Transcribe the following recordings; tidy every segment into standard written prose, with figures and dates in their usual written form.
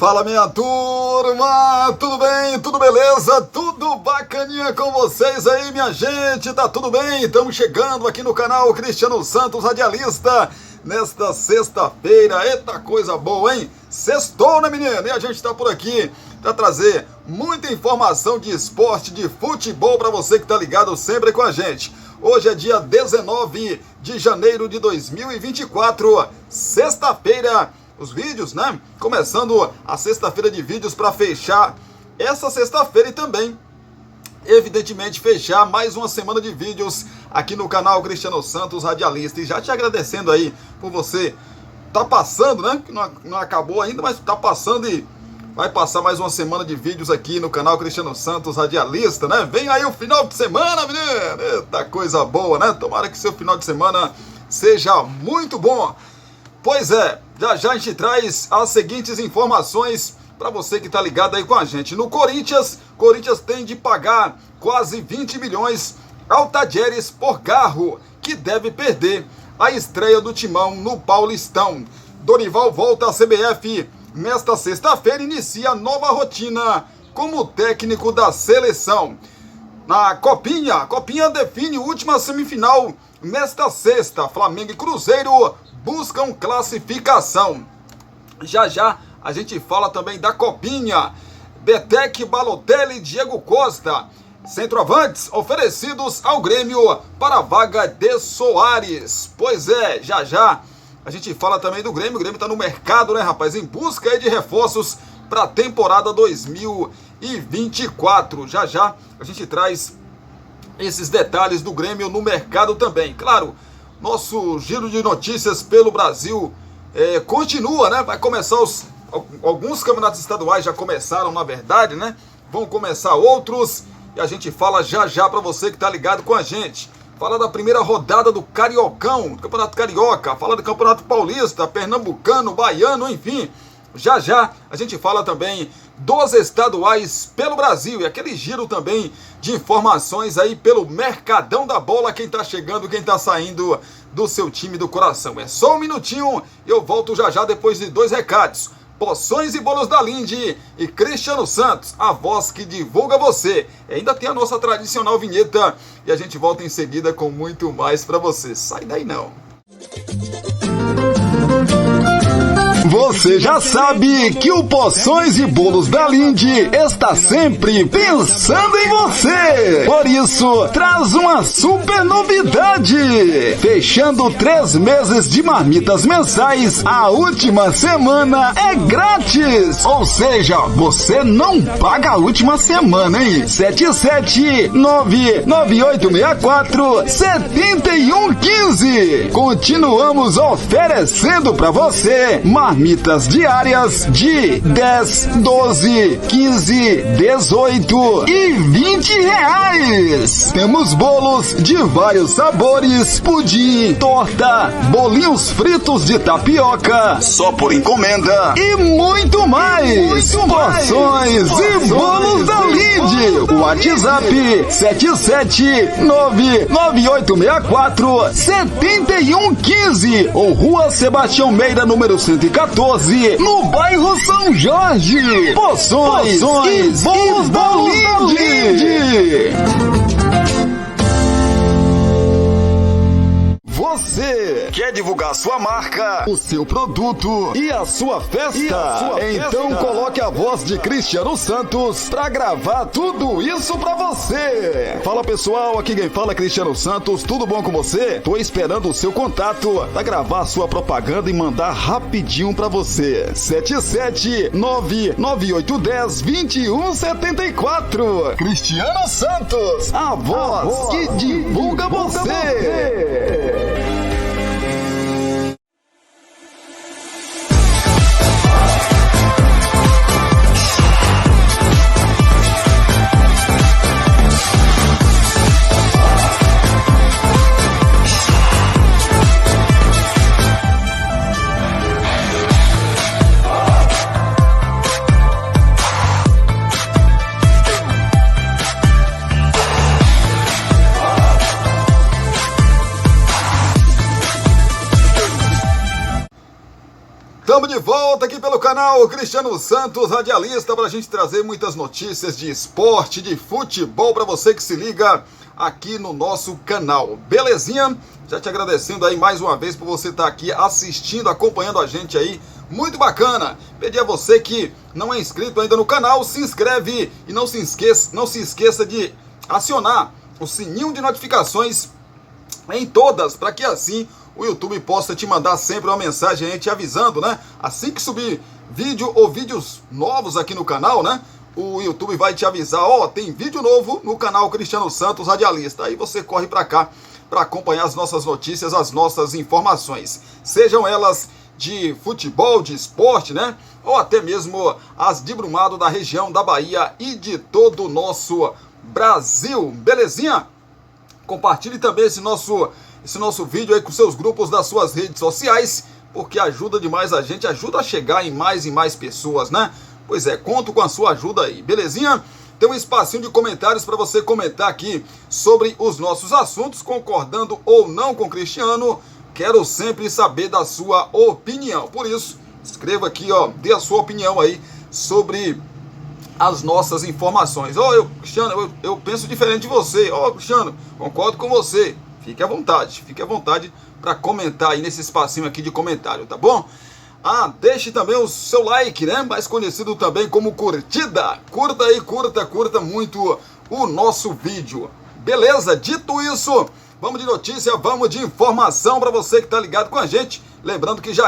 Fala, minha turma, tudo bem, tudo beleza, tudo bacaninha com vocês aí, minha gente, tá tudo bem? Estamos chegando aqui no canal Cristiano Santos Radialista, nesta sexta-feira. Eita coisa boa, hein? Sextou, né, menina? E a gente tá por aqui para trazer muita informação de esporte, de futebol para você que tá ligado sempre com a gente. Hoje é dia 19 de janeiro de 2024, sexta-feira. Os vídeos, né? Começando a sexta-feira de vídeos para fechar essa sexta-feira e também, evidentemente, fechar mais uma semana de vídeos aqui no canal Cristiano Santos Radialista. E já te agradecendo aí por você tá passando, né? Que não acabou ainda, mas tá passando e vai passar mais uma semana de vídeos aqui no canal Cristiano Santos Radialista, né? Vem aí o final de semana, menino! Eita coisa boa, né? Tomara que seu final de semana seja muito bom. Pois é, já a gente traz as seguintes informações para você que tá ligado aí com a gente. No Corinthians tem de pagar quase 20 milhões ao Tadieres por Garro, que deve perder a estreia do Timão no Paulistão. Dorival volta à CBF. Nesta sexta-feira inicia nova rotina como técnico da seleção. Na Copinha define última semifinal nesta sexta. Flamengo e Cruzeiro buscam classificação. Já a gente fala também da Copinha. Betec, Balotelli e Diego Costa, centroavantes oferecidos ao Grêmio para a vaga de Soares. Pois é, já a gente fala também do Grêmio. O Grêmio está no mercado, né, rapaz? Em busca aí de reforços para a temporada 2024. Já a gente traz esses detalhes do Grêmio no mercado também. Claro, nosso giro de notícias pelo Brasil continua, né? Vai começar alguns campeonatos estaduais já começaram, na verdade, né? Vão começar outros e a gente fala já para você que tá ligado com a gente. Fala da primeira rodada do Cariocão, do Campeonato Carioca, fala do Campeonato Paulista, Pernambucano, Baiano, enfim. Já a gente fala também dos estaduais pelo Brasil e aquele giro também de informações aí pelo Mercadão da Bola, quem tá chegando, quem tá saindo do seu time do coração. É só um minutinho e eu volto já depois de 2 recados. Poções e Bolos da Linde e Cristiano Santos, a voz que divulga você. E ainda tem a nossa tradicional vinheta e a gente volta em seguida com muito mais pra você. Sai daí não. Você já sabe que o Poções e Bolos da Linde está sempre pensando em você. Por isso, traz uma super novidade. Fechando 3 meses de marmitas mensais, a última semana é grátis. Ou seja, você não paga a última semana, hein? 77998647115. Continuamos oferecendo para você marmitas diárias de 10, 12, 15, 18 e 20 reais. Temos bolos de vários sabores, pudim, torta, bolinhos fritos de tapioca, só por encomenda e muito mais. Porções e Bolos da Linde. WhatsApp 77998647115 ou Rua Sebastião Meira, número 114, no bairro São Jorge. Poções e Bolos da Linde. Você quer divulgar sua marca, o seu produto e a sua festa? Então coloque a voz de Cristiano Santos pra gravar tudo isso pra você. Fala, pessoal, aqui quem fala é Cristiano Santos, tudo bom com você? Tô esperando o seu contato pra gravar a sua propaganda e mandar rapidinho pra você. 77998102174. Cristiano Santos, a voz que divulga você. volta aqui pelo canal Cristiano Santos, radialista, para a gente trazer muitas notícias de esporte, de futebol, para você que se liga aqui no nosso canal. Belezinha? Já te agradecendo aí mais uma vez por você estar aqui assistindo, acompanhando a gente aí. Muito bacana. Pedir a você que não é inscrito ainda no canal, se inscreve e não se esqueça de acionar o sininho de notificações em todas, para que assim o YouTube possa te mandar sempre uma mensagem aí te avisando, né? Assim que subir vídeo ou vídeos novos aqui no canal, né? O YouTube vai te avisar, ó, tem vídeo novo no canal Cristiano Santos, radialista. Aí você corre para cá para acompanhar as nossas notícias, as nossas informações. Sejam elas de futebol, de esporte, né? Ou até mesmo as de Brumado, da região da Bahia e de todo o nosso Brasil. Belezinha? Compartilhe também esse nosso vídeo aí com seus grupos das suas redes sociais, porque ajuda demais a gente, ajuda a chegar em mais pessoas, né? Pois é, conto com a sua ajuda aí, belezinha? Tem um espacinho de comentários para você comentar aqui sobre os nossos assuntos, concordando ou não com o Cristiano. Quero sempre saber da sua opinião, por isso, escreva aqui, ó, dê a sua opinião aí sobre as nossas informações. Ó, Cristiano, eu penso diferente de você. Ó, Cristiano, concordo com você. Fique à vontade para comentar aí nesse espacinho aqui de comentário, tá bom? Ah, deixe também o seu like, né? Mais conhecido também como curtida. Curta aí, curta muito o nosso vídeo. Beleza? Dito isso, vamos de notícia, vamos de informação para você que tá ligado com a gente. Lembrando que já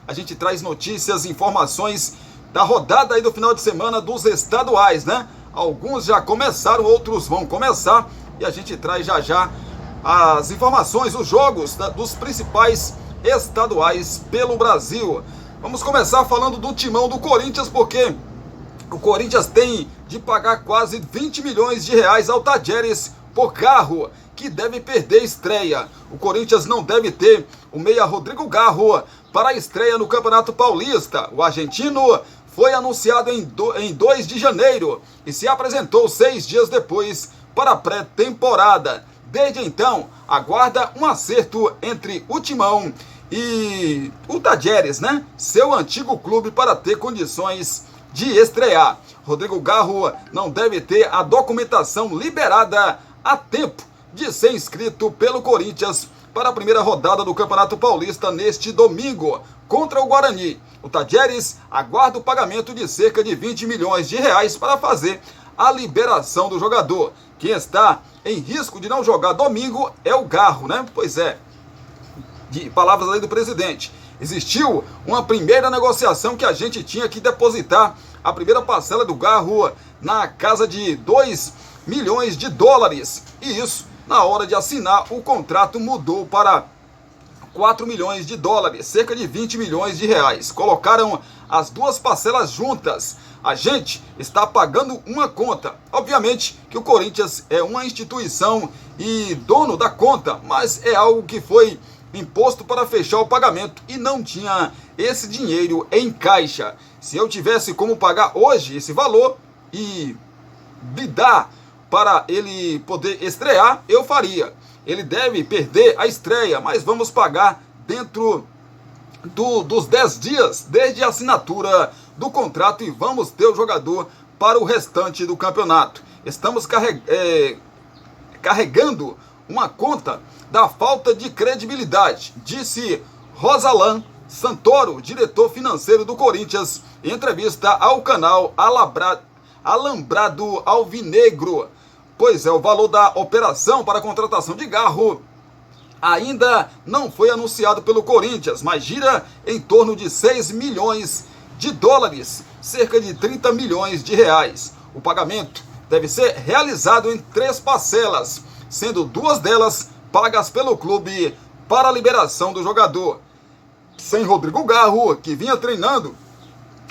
a gente traz notícias, informações da rodada aí do final de semana dos estaduais, né? Alguns já começaram, outros vão começar e a gente traz já as informações, os jogos dos principais estaduais pelo Brasil. Vamos começar falando do timão do Corinthians, porque o Corinthians tem de pagar quase 20 milhões de reais ao Tadjeres por Garro, que deve perder estreia. O Corinthians não deve ter o meia Rodrigo Garro para a estreia no Campeonato Paulista. O argentino foi anunciado em 2 de janeiro e se apresentou 6 dias depois para a pré-temporada. Desde então, aguarda um acerto entre o Timão e o Tadjeres, né? Seu antigo clube, para ter condições de estrear. Rodrigo Garro não deve ter a documentação liberada a tempo de ser inscrito pelo Corinthians para a primeira rodada do Campeonato Paulista neste domingo contra o Guarani. O Tadjeres aguarda o pagamento de cerca de 20 milhões de reais para fazer a liberação do jogador. Quem está em risco de não jogar domingo é o Garro, né? Pois é, de palavras aí do presidente, existiu uma primeira negociação que a gente tinha que depositar a primeira parcela do Garro na casa de 2 milhões de dólares. E isso, na hora de assinar o contrato, mudou para 4 milhões de dólares, cerca de 20 milhões de reais. Colocaram as duas parcelas juntas. A gente está pagando uma conta. Obviamente que o Corinthians é uma instituição e dono da conta, mas é algo que foi imposto para fechar o pagamento e não tinha esse dinheiro em caixa. Se eu tivesse como pagar hoje esse valor e bidar para ele poder estrear, eu faria. Ele deve perder a estreia, mas vamos pagar dentro dos 10 dias desde a assinatura do contrato e vamos ter o jogador para o restante do campeonato. Estamos carregando uma conta da falta de credibilidade, disse Rosalán Santoro, diretor financeiro do Corinthians, em entrevista ao canal Alambrado Alvinegro. Pois é, o valor da operação para a contratação de Garro ainda não foi anunciado pelo Corinthians, mas gira em torno de 6 milhões de dólares, cerca de 30 milhões de reais. O pagamento deve ser realizado em 3 parcelas, sendo 2 delas pagas pelo clube para a liberação do jogador. Sem Rodrigo Garro, que vinha treinando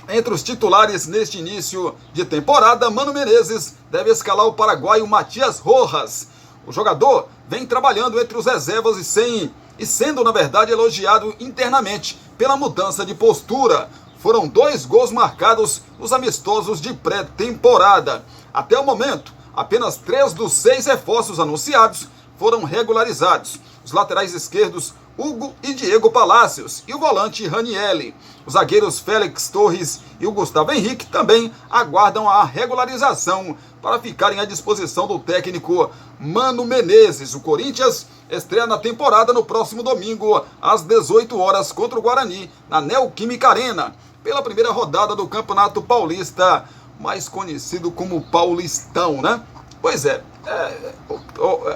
entre os titulares neste início de temporada, Mano Menezes deve escalar o paraguaio Matias Rojas. O jogador vem trabalhando entre os reservas e sendo, na verdade, elogiado internamente pela mudança de postura. Foram 2 gols marcados nos amistosos de pré-temporada. Até o momento, apenas 3 dos 6 reforços anunciados foram regularizados. Os laterais esquerdos Hugo e Diego Palacios e o volante Ranielli. Os zagueiros Félix Torres e o Gustavo Henrique também aguardam a regularização para ficarem à disposição do técnico Mano Menezes. O Corinthians estreia na temporada no próximo domingo, às 18 horas, contra o Guarani, na Neoquímica Arena, pela primeira rodada do Campeonato Paulista, mais conhecido como Paulistão, né? Pois é,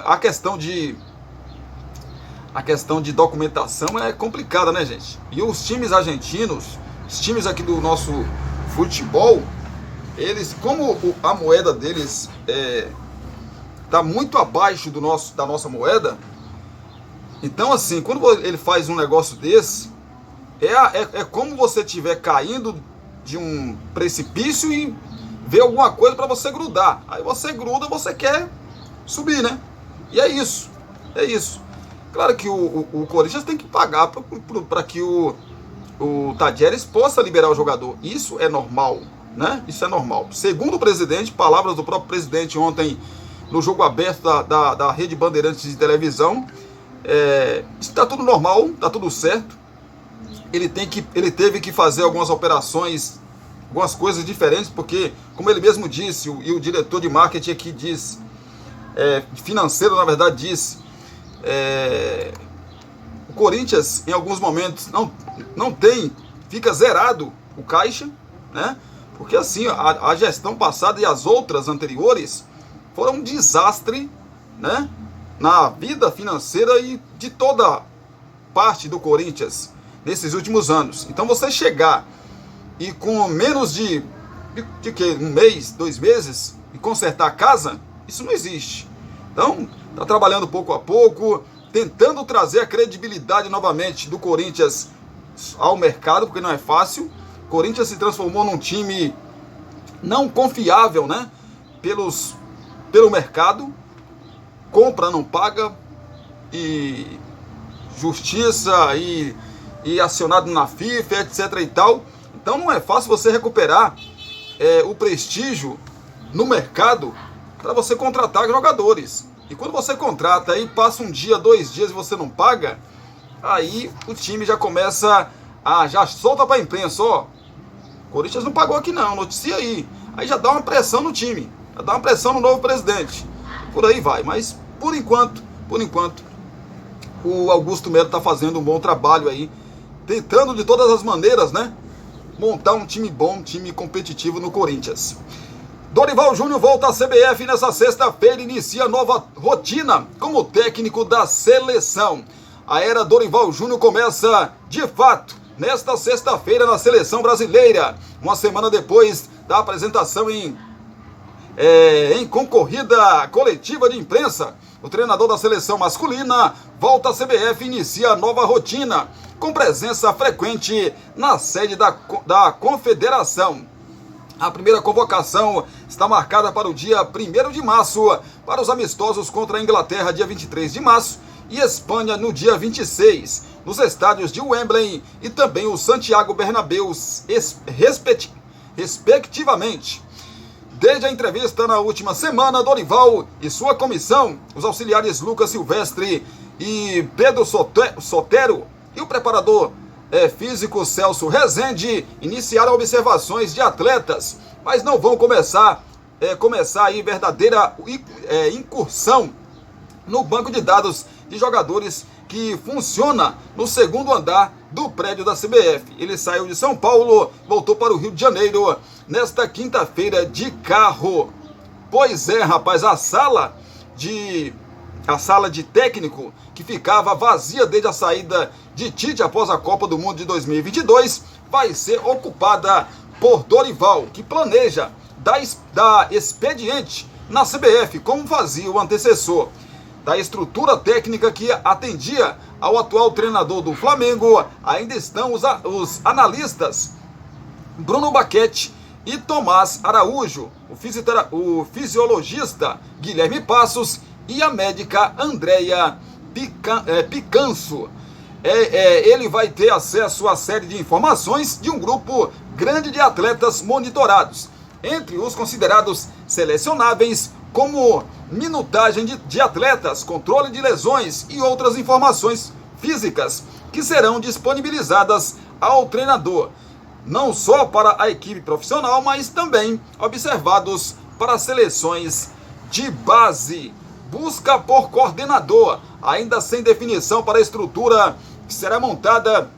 a questão de documentação é complicada, né, gente? E os times argentinos, os times aqui do nosso futebol, eles, como a moeda deles tá muito abaixo da nossa moeda, então assim, quando ele faz um negócio desse, é como você estiver caindo de um precipício e ver alguma coisa para você grudar. Aí você gruda, você quer subir, né? E é isso. Claro que o Corinthians tem que pagar para que o Tadieres possa liberar o jogador. Isso é normal, né? Isso é normal. Segundo o presidente, palavras do próprio presidente ontem no jogo aberto da Rede Bandeirantes de televisão, está tudo normal, está tudo certo. Ele teve que fazer algumas operações, algumas coisas diferentes, porque, como ele mesmo disse, e o diretor de marketing aqui disse, financeiro na verdade disse, o Corinthians em alguns momentos não tem, fica zerado o caixa, né? Porque assim, a gestão passada e as outras anteriores foram um desastre, né? Na vida financeira e de toda parte do Corinthians nesses últimos anos. Então você chegar e com menos de um mês, 2 meses, e consertar a casa, isso não existe. Então, está trabalhando pouco a pouco, tentando trazer a credibilidade novamente do Corinthians ao mercado, porque não é fácil. O Corinthians se transformou num time não confiável, né? Pelo mercado, compra, não paga, e justiça, e acionado na FIFA, etc e tal. Então não é fácil você recuperar o prestígio no mercado para você contratar jogadores. E quando você contrata e passa 1 dia, 2 dias e você não paga, aí o time já começa já solta para a imprensa, ó, Corinthians não pagou aqui não, noticia aí. Aí já dá uma pressão no time, já dá uma pressão no novo presidente. Por aí vai, mas por enquanto, o Augusto Melo está fazendo um bom trabalho aí, tentando de todas as maneiras, né, montar um time bom, um time competitivo no Corinthians. Dorival Júnior volta à CBF nessa sexta-feira e inicia nova rotina como técnico da seleção. A era Dorival Júnior começa, de fato, nesta sexta-feira na seleção brasileira, uma semana depois da apresentação em concorrida coletiva de imprensa. O treinador da seleção masculina volta à CBF e inicia a nova rotina, com presença frequente na sede da Confederação. A primeira convocação está marcada para o dia 1º de março, para os amistosos contra a Inglaterra, dia 23 de março, e Espanha, no dia 26, nos estádios de Wembley e também o Santiago Bernabéu, respectivamente. Desde a entrevista na última semana, Dorival e sua comissão, os auxiliares Lucas Silvestre e Pedro Sotero e o preparador físico Celso Rezende iniciaram observações de atletas, mas não vão começar aí verdadeira incursão no banco de dados de jogadores que funciona no 2º andar do prédio da CBF. Ele saiu de São Paulo, voltou para o Rio de Janeiro nesta quinta-feira de carro. Pois é, rapaz, a sala de técnico, que ficava vazia desde a saída de Tite após a Copa do Mundo de 2022, vai ser ocupada por Dorival, que planeja dar expediente na CBF, como fazia o antecessor. Da estrutura técnica que atendia ao atual treinador do Flamengo, ainda estão os analistas Bruno Baquete e Tomás Araújo, o fisiologista Guilherme Passos e a médica Andréia Picanso. Ele vai ter acesso a série de informações de um grupo grande de atletas monitorados, entre os considerados selecionáveis, como minutagem de atletas, controle de lesões e outras informações físicas que serão disponibilizadas ao treinador, não só para a equipe profissional, mas também observados para seleções de base. Busca por coordenador, ainda sem definição para a estrutura que será montada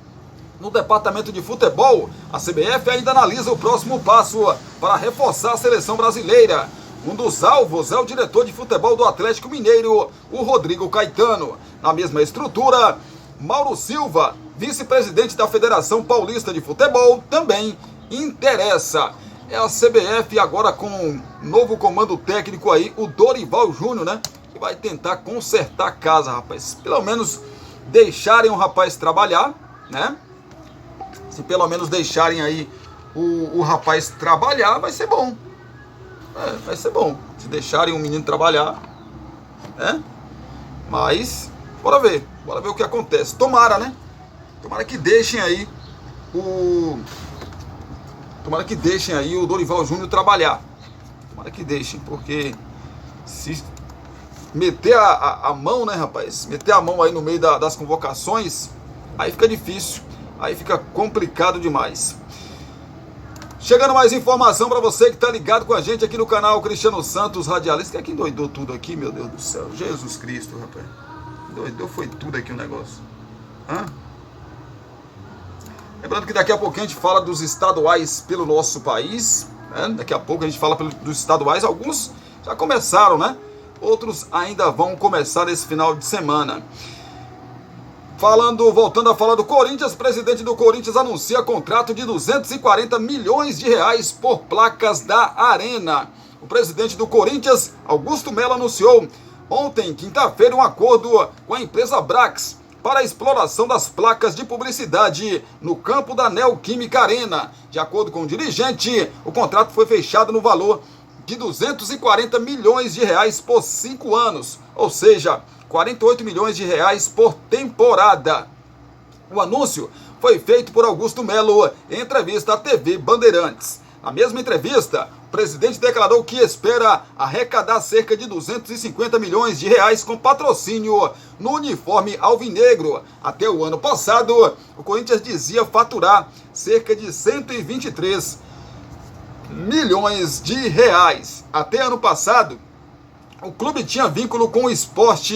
no departamento de futebol. A CBF ainda analisa o próximo passo para reforçar a seleção brasileira. Um dos alvos é o diretor de futebol do Atlético Mineiro, o Rodrigo Caetano. Na mesma estrutura, Mauro Silva, vice-presidente da Federação Paulista de Futebol, também interessa. É a CBF agora com um novo comando técnico aí, o Dorival Júnior, né? Que vai tentar consertar a casa, rapaz. Pelo menos deixarem o rapaz trabalhar, né? Se pelo menos deixarem aí o rapaz trabalhar, vai ser bom. Vai ser bom. Se deixarem o menino trabalhar, né? Mas, bora ver o que acontece. Tomara, né? Tomara que deixem aí o Dorival Júnior trabalhar. Tomara que deixem, porque se meter a mão, né, rapaz? Meter a mão aí no meio das convocações, aí fica difícil. Aí fica complicado demais. Chegando mais informação para você que tá ligado com a gente aqui no canal Cristiano Santos Radialista. Quem doidou tudo aqui, meu Deus do céu? Jesus Cristo, rapaz. Doidou foi tudo aqui o negócio. Lembrando que daqui a pouco a gente fala dos estaduais pelo nosso país, né? Daqui a pouco a gente fala dos estaduais. Alguns já começaram, né? Outros ainda vão começar esse final de semana. Voltando a falar do Corinthians, presidente do Corinthians anuncia contrato de 240 milhões de reais por placas da Arena. O presidente do Corinthians, Augusto Melo, anunciou ontem, quinta-feira, um acordo com a empresa Brax para a exploração das placas de publicidade no campo da Neoquímica Arena. De acordo com o dirigente, o contrato foi fechado no valor de 240 milhões de reais por 5 anos, ou seja, 48 milhões de reais por temporada. O anúncio foi feito por Augusto Melo em entrevista à TV Bandeirantes. Na mesma entrevista, o presidente declarou que espera arrecadar cerca de 250 milhões de reais com patrocínio no uniforme alvinegro. Até o ano passado, o Corinthians dizia faturar cerca de 123 milhões de reais. Até ano passado, o clube tinha vínculo com o Sport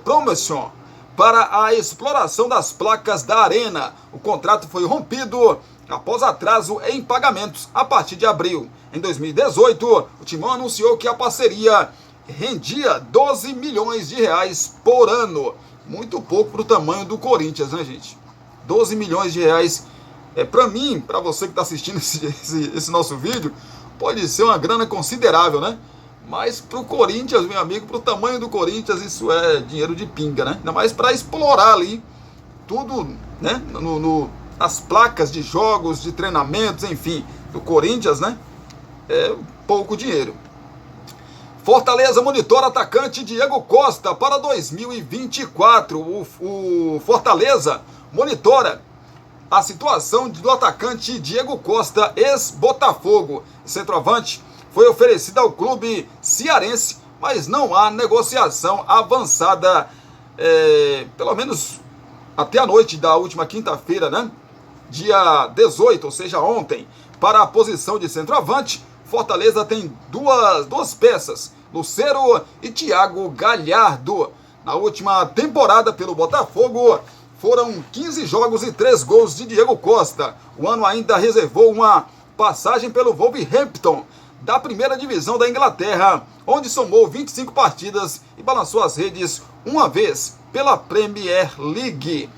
Promotion para a exploração das placas da Arena. O contrato foi rompido após atraso em pagamentos a partir de abril. Em 2018, o Timão anunciou que a parceria rendia 12 milhões de reais por ano. Muito pouco para o tamanho do Corinthians, né, gente? 12 milhões de reais. Para mim, para você que está assistindo esse nosso vídeo, pode ser uma grana considerável, né? Mas para o Corinthians, meu amigo, para o tamanho do Corinthians, isso é dinheiro de pinga, né? Ainda mais para explorar ali tudo, né? Nas placas de jogos, de treinamentos, enfim, do Corinthians, né? É pouco dinheiro. Fortaleza monitora atacante Diego Costa para 2024. O Fortaleza monitora a situação do atacante Diego Costa, ex-Botafogo. Centroavante foi oferecido ao clube cearense, mas não há negociação avançada, pelo menos até a noite da última quinta-feira, né? Dia 18, ou seja, ontem, para a posição de centroavante. Fortaleza tem duas peças, Lucero e Thiago Galhardo. Na última temporada pelo Botafogo, foram 15 jogos e 3 gols de Diego Costa. O ano ainda reservou uma passagem pelo Wolverhampton, da primeira divisão da Inglaterra, onde somou 25 partidas e balançou as redes uma vez pela Premier League.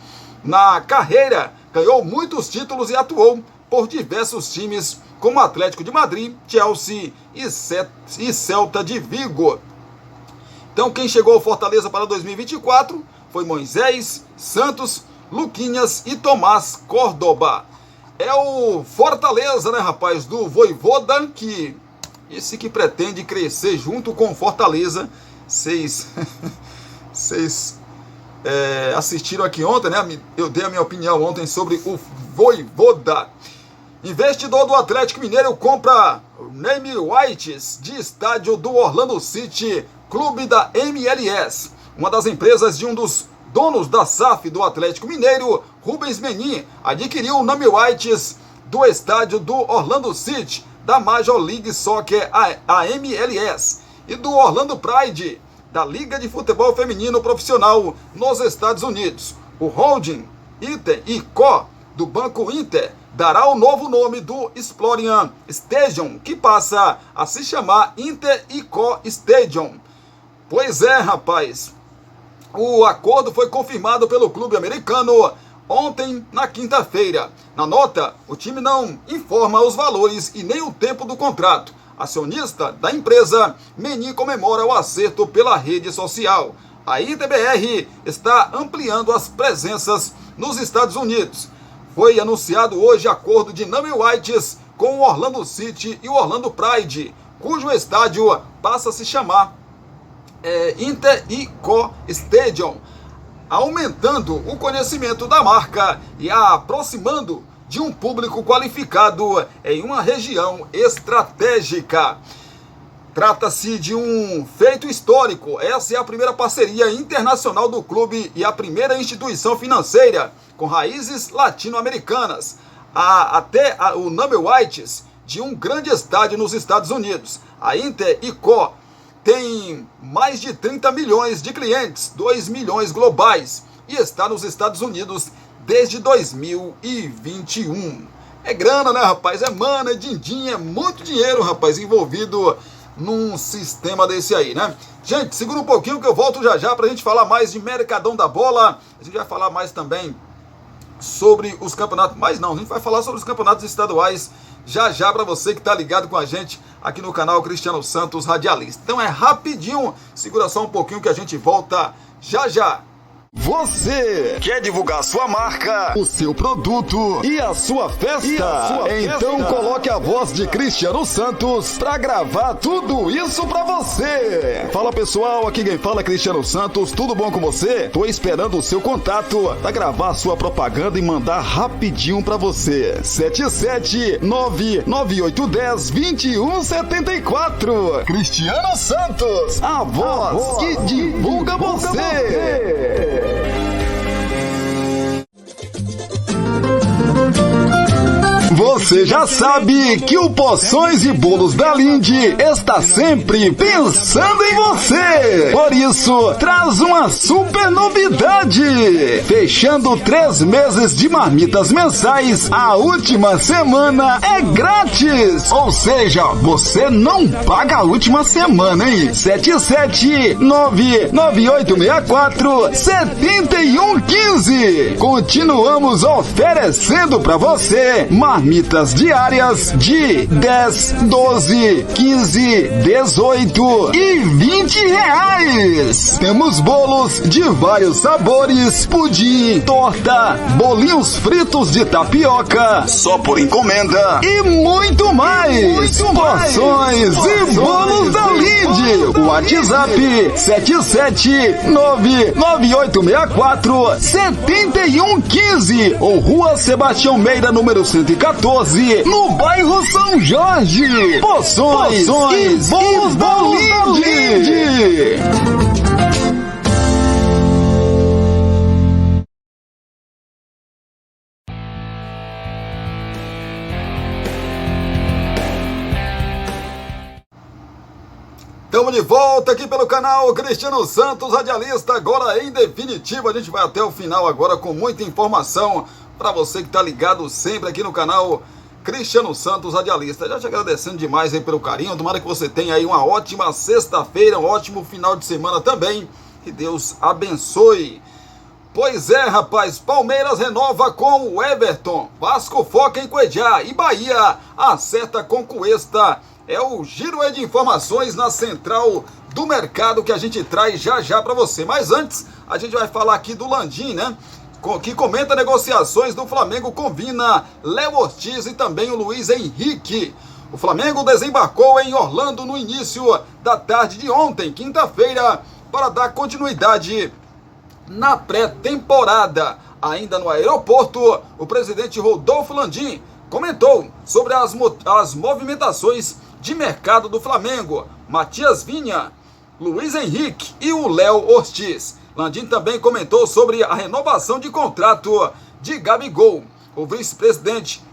Na carreira, ganhou muitos títulos e atuou por diversos times, como Atlético de Madrid, Chelsea e Celta de Vigo. Então, quem chegou ao Fortaleza para 2024 foi Moisés, Santos, Luquinhas e Tomás Córdoba. É o Fortaleza, né, rapaz, do Vojvoda, que esse que pretende crescer junto com o Fortaleza. Vocês assistiram aqui ontem, né? Eu dei a minha opinião ontem sobre o Vojvoda. Investidor do Atlético Mineiro compra name rights de estádio do Orlando City, clube da MLS. uma das empresas de um dos donos da SAF do Atlético Mineiro, Rubens Menin, adquiriu o name rights do estádio do Orlando City, da Major League Soccer, a MLS, e do Orlando Pride, da Liga de Futebol Feminino Profissional nos Estados Unidos. O holding Inter e Co. do Banco Inter dará o novo nome do Exploria Stadium, que passa a se chamar Inter e Co. Stadium. Pois é, rapaz, o acordo foi confirmado pelo clube americano ontem, na quinta-feira. Na nota, o time não informa os valores e nem o tempo do contrato. Acionista da empresa, Menin comemora o acerto pela rede social. A InterBR está ampliando as presenças nos Estados Unidos. Foi anunciado hoje acordo de name rights com o Orlando City e o Orlando Pride, cujo estádio passa a se chamar Inter e Co. Stadium, aumentando o conhecimento da marca e a aproximando de um público qualificado em uma região estratégica. Trata-se de um feito histórico. Essa é a primeira parceria internacional do clube e a primeira instituição financeira com raízes latino-americanas o name rights de um grande estádio nos Estados Unidos. A Inter e Co. tem mais de 30 milhões de clientes, 2 milhões globais, e está nos Estados Unidos desde 2021. É grana, né, rapaz? É mana, é din-din, é muito dinheiro, rapaz, envolvido num sistema desse aí, né? Gente, segura um pouquinho que eu volto já já pra gente falar mais de Mercadão da Bola. A gente vai falar mais também sobre os campeonatos, mas não, a gente vai falar sobre os campeonatos estaduais já já para você que tá ligado com a gente aqui no canal Cristiano Santos Radialista. Então é rapidinho, segura só um pouquinho que a gente volta já já. Você quer divulgar sua marca, o seu produto e a sua festa? Então coloque a voz de Cristiano Santos para gravar tudo isso para você. Fala pessoal, aqui quem fala é Cristiano Santos, tudo bom com você? Tô esperando o seu contato para gravar a sua propaganda e mandar rapidinho para você. 77998102174. Cristiano Santos, a voz que divulga você. Você já sabe que o Poções e Bolos da Linde está sempre pensando em você. Por isso, traz uma super novidade. Fechando 3 meses de marmitas mensais, a última semana é grátis. Ou seja, você não paga a última semana, hein? 77998647115. Continuamos oferecendo para você marmitas diárias de 10, 12, 15, 18 e 20 reais. Temos bolos de vários sabores, pudim, torta, bolinhos fritos de tapioca, só por encomenda e muito mais. Porções e bolos da Linde. WhatsApp 77998647115 ou Rua Sebastião Meira, número 114, no bairro São Jorge. Poções e bolos da Linde. Estamos de volta aqui pelo canal Cristiano Santos Radialista. Agora em definitivo, a gente vai até o final agora com muita informação para você que está ligado sempre aqui no canal Cristiano Santos Radialista. Já te agradecendo demais aí pelo carinho. Tomara que você tenha aí uma ótima sexta-feira, um ótimo final de semana também. Que Deus abençoe. Pois é, rapaz, Palmeiras renova com o Everton, Vasco foca em Cuejá e Bahia acerta com Cuesta. É o giro aí de informações na central do mercado que a gente traz já já para você. Mas antes, a gente vai falar aqui do Landim, né? Que comenta negociações do Flamengo com Vina, Léo Ortiz e também o Luiz Henrique. O Flamengo desembarcou em Orlando no início da tarde de ontem, quinta-feira, para dar continuidade na pré-temporada. Ainda no aeroporto, o presidente Rodolfo Landim comentou sobre as movimentações de mercado do Flamengo. Matias Vinha Luiz Henrique e o Léo Ortiz. Landim também comentou sobre a renovação de contrato de Gabigol. O vice-presidente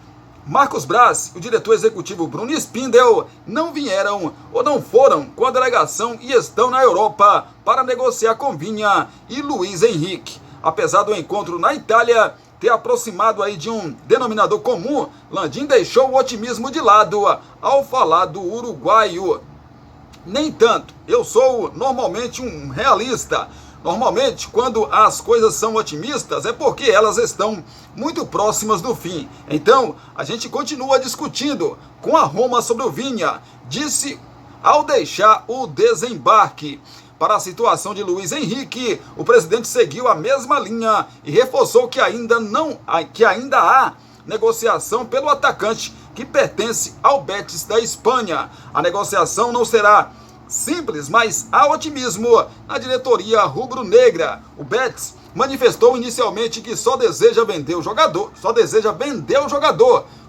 Marcos Braz e o diretor executivo Bruno Spindel não vieram ou não foram com a delegação e estão na Europa para negociar com Vinha e Luiz Henrique. Apesar do encontro na Itália ter aproximado aí de um denominador comum, Landim deixou o otimismo de lado ao falar do uruguaio. Nem tanto, eu sou normalmente um realista. Normalmente, quando as coisas são otimistas, é porque elas estão muito próximas do fim. Então, a gente continua discutindo com a Roma sobre o Vinha, disse ao deixar o desembarque. Para a situação de Luiz Henrique, o presidente seguiu a mesma linha e reforçou que ainda há negociação pelo atacante que pertence ao Betis da Espanha. A negociação não será simples, mas há otimismo na diretoria rubro-negra. O Betis manifestou inicialmente que só deseja vender o jogador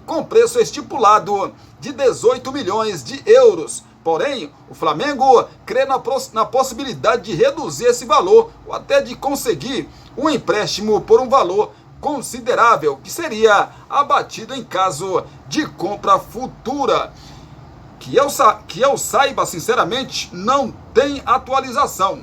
com preço estipulado de 18 milhões de euros. Porém, o Flamengo crê na possibilidade de reduzir esse valor ou até de conseguir um empréstimo por um valor considerável, que seria abatido em caso de compra futura. Que eu saiba, sinceramente, não tem atualização.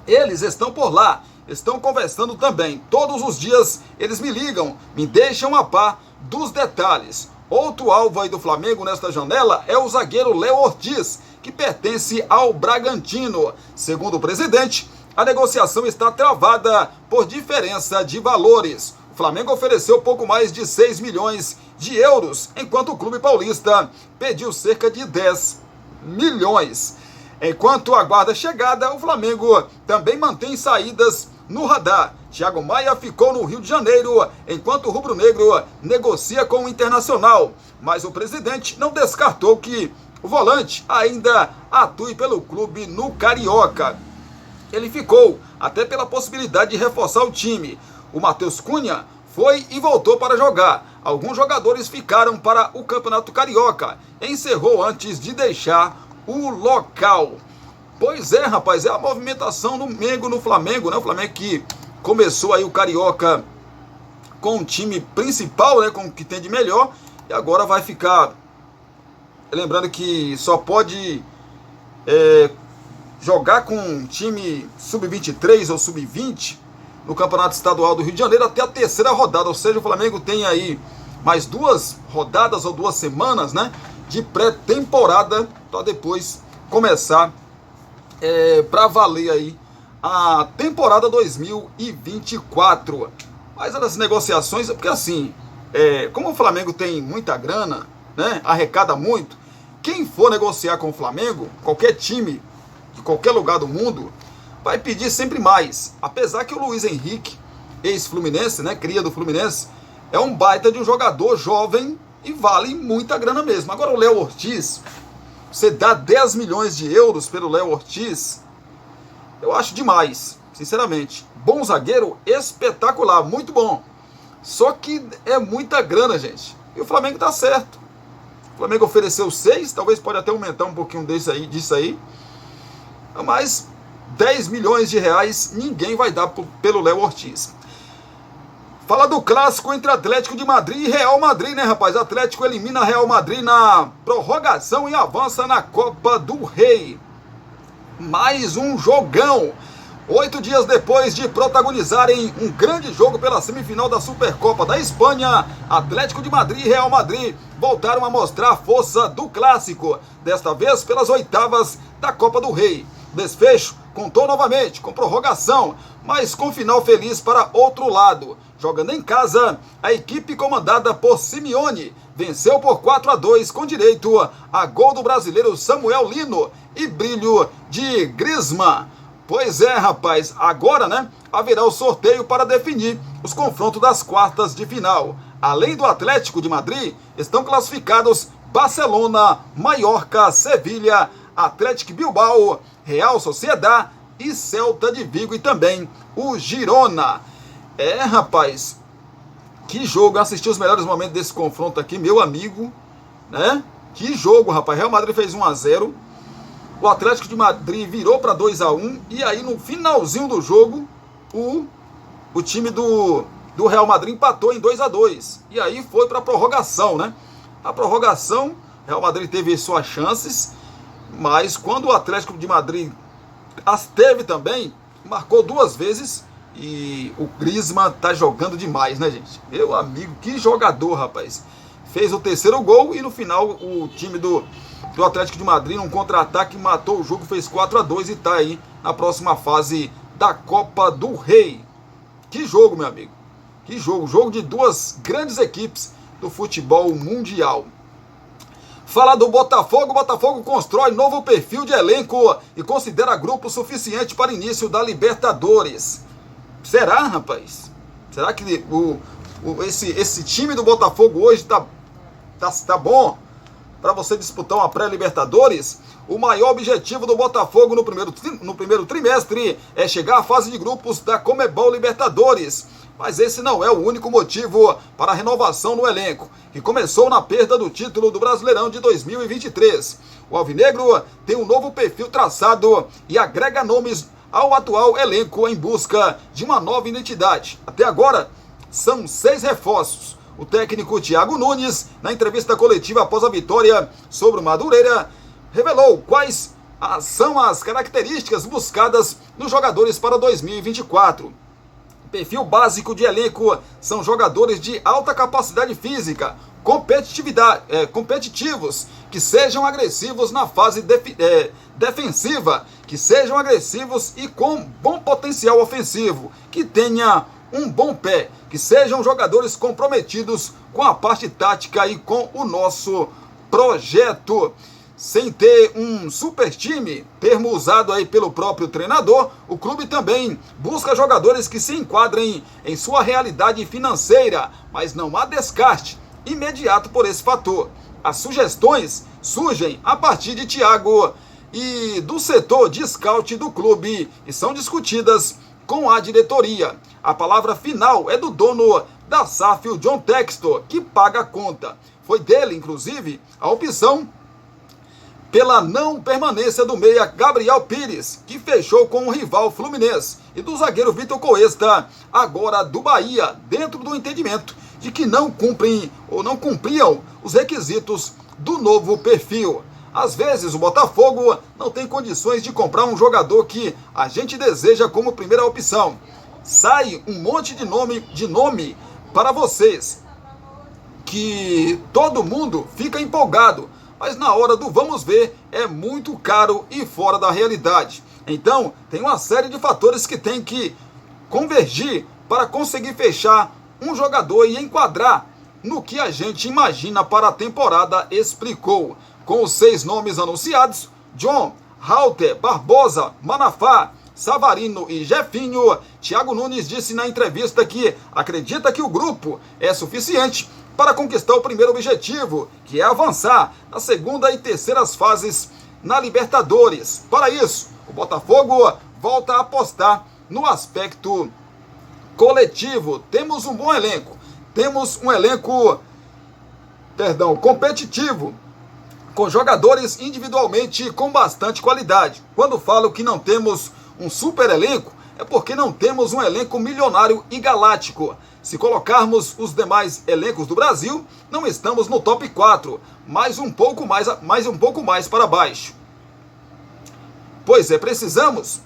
Eles estão por lá, estão conversando também. Todos os dias eles me ligam, me deixam a par dos detalhes. Outro alvo aí do Flamengo nesta janela é o zagueiro Léo Ortiz, que pertence ao Bragantino. Segundo o presidente, a negociação está travada por diferença de valores. O Flamengo ofereceu pouco mais de 6 milhões de euros, enquanto o clube paulista pediu cerca de 10 milhões. Enquanto aguarda a chegada, o Flamengo também mantém saídas no radar. Thiago Maia ficou no Rio de Janeiro, enquanto o rubro-negro negocia com o Internacional. Mas o presidente não descartou que o volante ainda atue pelo clube no Carioca. Ele ficou até pela possibilidade de reforçar o time. O Matheus Cunha foi e voltou para jogar. Alguns jogadores ficaram para o Campeonato Carioca. Encerrou antes de deixar o local. Pois é, rapaz, é a movimentação do Mengo no Flamengo, né? O Flamengo que começou aí o Carioca com o time principal, né? Com o que tem de melhor. E agora vai ficar... Lembrando que só pode jogar com um time sub-23 ou sub-20 no Campeonato Estadual do Rio de Janeiro até a terceira rodada. Ou seja, o Flamengo tem aí mais 2 rodadas ou 2 semanas, né, de pré-temporada para depois começar para valer aí a temporada 2024. Mas as negociações, porque assim, como o Flamengo tem muita grana, né, arrecada muito, quem for negociar com o Flamengo, qualquer time de qualquer lugar do mundo, vai pedir sempre mais. Apesar que o Luiz Henrique, ex-Fluminense, né, cria do Fluminense, é um baita de um jogador jovem e vale muita grana mesmo. Agora o Léo Ortiz, você dá 10 milhões de euros pelo Léo Ortiz, eu acho demais, sinceramente. Bom zagueiro, espetacular, muito bom. Só que é muita grana, gente. E o Flamengo tá certo. O Flamengo ofereceu 6, talvez pode até aumentar um pouquinho disso aí. Mas 10 milhões de reais ninguém vai dar pelo Léo Ortiz. Fala do clássico entre Atlético de Madrid e Real Madrid, né, rapaz? Atlético elimina Real Madrid na prorrogação e avança na Copa do Rei. Mais um jogão. 8 dias depois de protagonizarem um grande jogo pela semifinal da Supercopa da Espanha, Atlético de Madrid e Real Madrid voltaram a mostrar a força do clássico, desta vez pelas oitavas da Copa do Rei. Desfecho contou novamente com prorrogação, mas com final feliz para outro lado. Jogando em casa, a equipe comandada por Simeone venceu por 4-2 com direito a gol do brasileiro Samuel Lino e brilho de Griezmann. Pois é, rapaz, agora, né, haverá o sorteio para definir os confrontos das quartas de final. Além do Atlético de Madrid, estão classificados Barcelona, Mallorca, Sevilha, Atlético Bilbao, Real Sociedad e Celta de Vigo e também o Girona. Rapaz, que jogo, eu assisti os melhores momentos desse confronto aqui, meu amigo, né? Que jogo, rapaz. Real Madrid fez 1-0. o Atlético de Madrid virou para 2-1, e aí no finalzinho do jogo, o time do Real Madrid empatou em 2-2, e aí foi para a prorrogação, né? A prorrogação, o Real Madrid teve suas chances, mas quando o Atlético de Madrid as teve também, marcou 2 vezes, e o Griezmann tá jogando demais, né, gente? Meu amigo, que jogador, rapaz. Fez o 3º gol e no final o time do Atlético de Madrid, num contra-ataque, matou o jogo, fez 4-2 e tá aí na próxima fase da Copa do Rei. Que jogo, meu amigo. Que jogo. Jogo de 2 grandes equipes do futebol mundial. Falar do Botafogo. O Botafogo constrói novo perfil de elenco e considera grupo suficiente para início da Libertadores. Será, rapaz? Será que esse time do Botafogo hoje tá bom para você disputar uma pré-Libertadores? O maior objetivo do Botafogo no primeiro trimestre é chegar à fase de grupos da Conmebol Libertadores. Mas esse não é o único motivo para a renovação no elenco, que começou na perda do título do Brasileirão de 2023. O Alvinegro tem um novo perfil traçado e agrega nomes ao atual elenco em busca de uma nova identidade. Até agora, são 6 reforços. O técnico Thiago Nunes, na entrevista coletiva após a vitória sobre o Madureira, revelou quais são as características buscadas nos jogadores para 2024. O perfil básico de elenco são jogadores de alta capacidade física, competitivos, que sejam agressivos na fase defensiva, que sejam agressivos e com bom potencial ofensivo, que tenha um bom pé, que sejam jogadores comprometidos com a parte tática e com o nosso projeto. Sem ter um super time, termo usado aí pelo próprio treinador, o clube também busca jogadores que se enquadrem em sua realidade financeira, mas não há descarte imediato por esse fator. As sugestões surgem a partir de Thiago e do setor de scout do clube e são discutidas com a diretoria. A palavra final é do dono da SAF, o John Textor, que paga a conta. Foi dele, inclusive, a opção pela não permanência do meia Gabriel Pires, que fechou com o rival Fluminense, e do zagueiro Vitor Cuesta, agora do Bahia, dentro do entendimento de que não cumpriam os requisitos do novo perfil. Às vezes o Botafogo não tem condições de comprar um jogador que a gente deseja como primeira opção. Sai um monte de nome para vocês, que todo mundo fica empolgado, mas na hora do vamos ver é muito caro e fora da realidade. Então tem uma série de fatores que tem que convergir para conseguir fechar um jogador e enquadrar no que a gente imagina para a temporada, explicou. Com os 6 nomes anunciados, John, Halter, Barbosa, Manafá, Savarino e Jefinho, Thiago Nunes disse na entrevista que acredita que o grupo é suficiente para conquistar o primeiro objetivo, que é avançar na segunda e terceiras fases na Libertadores. Para isso, o Botafogo volta a apostar no aspecto coletivo. Temos um bom elenco, temos um elenco competitivo, com jogadores individualmente com bastante qualidade. Quando falo que não temos um super elenco, é porque não temos um elenco milionário e galáctico. Se colocarmos os demais elencos do Brasil, não estamos no top 4, mais um pouco mais para baixo. Pois é, precisamos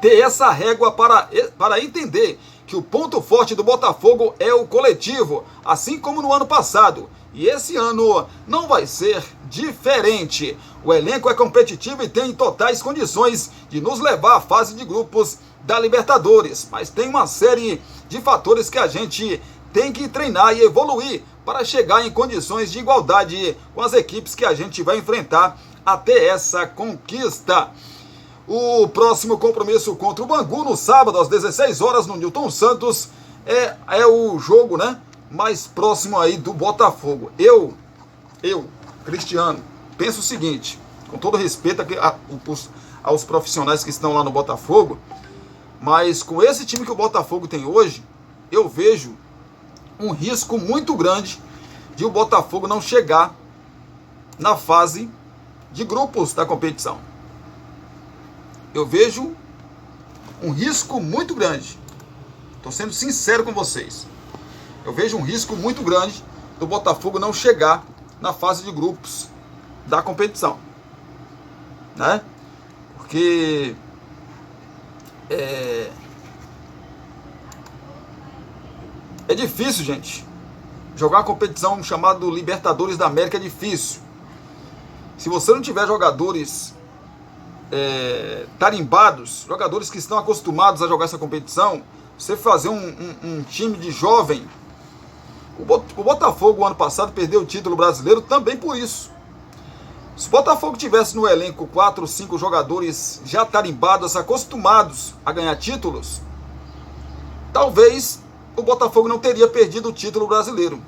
ter essa régua para entender que o ponto forte do Botafogo é o coletivo, assim como no ano passado. E esse ano não vai ser diferente. O elenco é competitivo e tem totais condições de nos levar à fase de grupos da Libertadores. Mas tem uma série de fatores que a gente tem que treinar e evoluir para chegar em condições de igualdade com as equipes que a gente vai enfrentar até essa conquista. O próximo compromisso contra o Bangu, no sábado, às 16 horas, no Newton Santos, é o jogo, né, mais próximo aí do Botafogo. Eu, Cristiano, penso o seguinte, com todo respeito aos profissionais que estão lá no Botafogo, mas com esse time que o Botafogo tem hoje, eu vejo um risco muito grande de o Botafogo não chegar na fase de grupos da competição. eu vejo um risco muito grande. Estou sendo sincero com vocês. Eu vejo um risco muito grande do Botafogo não chegar na fase de grupos da competição, né? Porque é difícil, gente. Jogar uma competição chamada Libertadores da América é difícil. Se você não tiver jogadores tarimbados, jogadores que estão acostumados a jogar essa competição, você fazer um time de jovem. O Botafogo, ano passado, perdeu o título brasileiro também por isso. Se o Botafogo tivesse no elenco 4 ou 5 jogadores já tarimbados, acostumados a ganhar títulos, talvez o Botafogo não teria perdido o título brasileiro.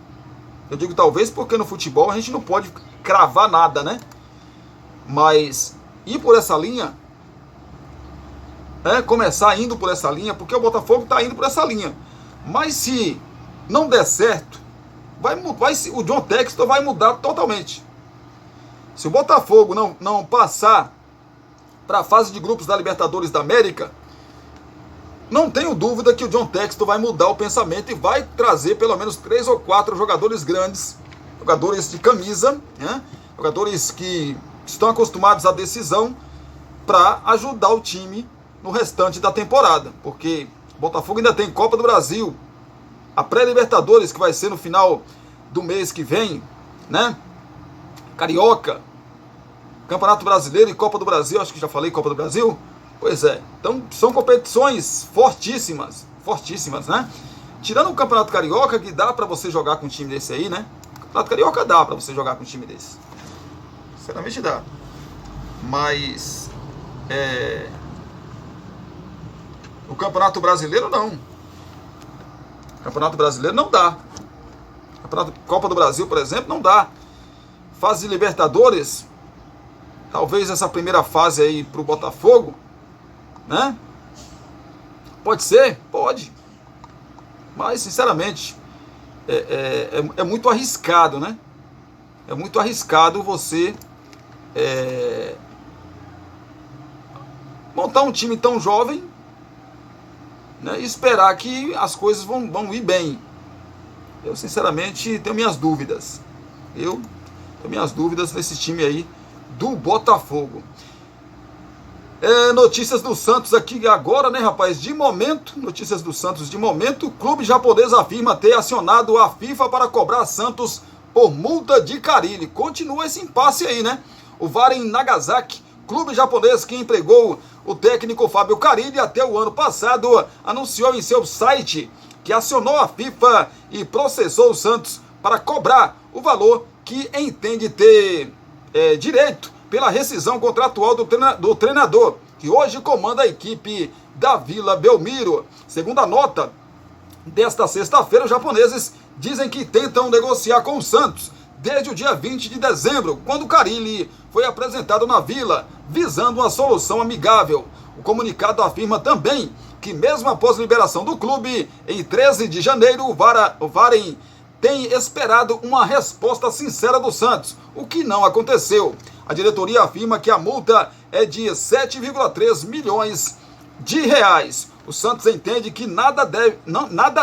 Eu digo talvez porque no futebol a gente não pode cravar nada, né? Mas ir por essa linha, começar indo por essa linha, porque o Botafogo está indo por essa linha. Mas se não der certo, o John Textor vai mudar totalmente. Se o Botafogo não passar para a fase de grupos da Libertadores da América, não tenho dúvida que o John Textor vai mudar o pensamento e vai trazer pelo menos 3 ou 4 jogadores grandes, jogadores de camisa, né? Jogadores que estão acostumados à decisão, para ajudar o time no restante da temporada. Porque o Botafogo ainda tem Copa do Brasil, a pré-Libertadores, que vai ser no final do mês que vem, né? Carioca, Campeonato Brasileiro e Copa do Brasil. Acho que já falei Copa do Brasil. Pois é, então são competições fortíssimas, né? Tirando o Campeonato Carioca, que dá para você jogar com um time desse aí, né? O Campeonato Carioca dá para você jogar com um time desse. Sinceramente dá. Mas o Campeonato Brasileiro não. O Campeonato Brasileiro não dá. Copa do Brasil, por exemplo, não dá. Fase de Libertadores, talvez essa primeira fase aí pro Botafogo, né? Pode ser? Pode. Mas, sinceramente, é muito arriscado, né? É muito arriscado você montar um time tão jovem, né, e esperar que as coisas vão ir bem. Eu, sinceramente, tenho minhas dúvidas. Eu tenho minhas dúvidas nesse time aí do Botafogo. Notícias do Santos aqui agora, né, rapaz? De momento, notícias do Santos de momento. O clube japonês afirma ter acionado a FIFA para cobrar Santos por multa de Carille. Continua esse impasse aí, né? O Varen Nagasaki, clube japonês que empregou o técnico Fábio Carille até o ano passado, anunciou em seu site que acionou a FIFA e processou o Santos para cobrar o valor que entende ter direito pela rescisão contratual do treinador, que hoje comanda a equipe da Vila Belmiro. Segundo a nota desta sexta-feira, os japoneses dizem que tentam negociar com o Santos desde o dia 20 de dezembro, quando Carille foi apresentado na Vila, visando uma solução amigável. O comunicado afirma também que mesmo após a liberação do clube, em 13 de janeiro, o Varen tem esperado uma resposta sincera do Santos, o que não aconteceu. A diretoria afirma que a multa é de 7,3 milhões de reais. O Santos entende que nada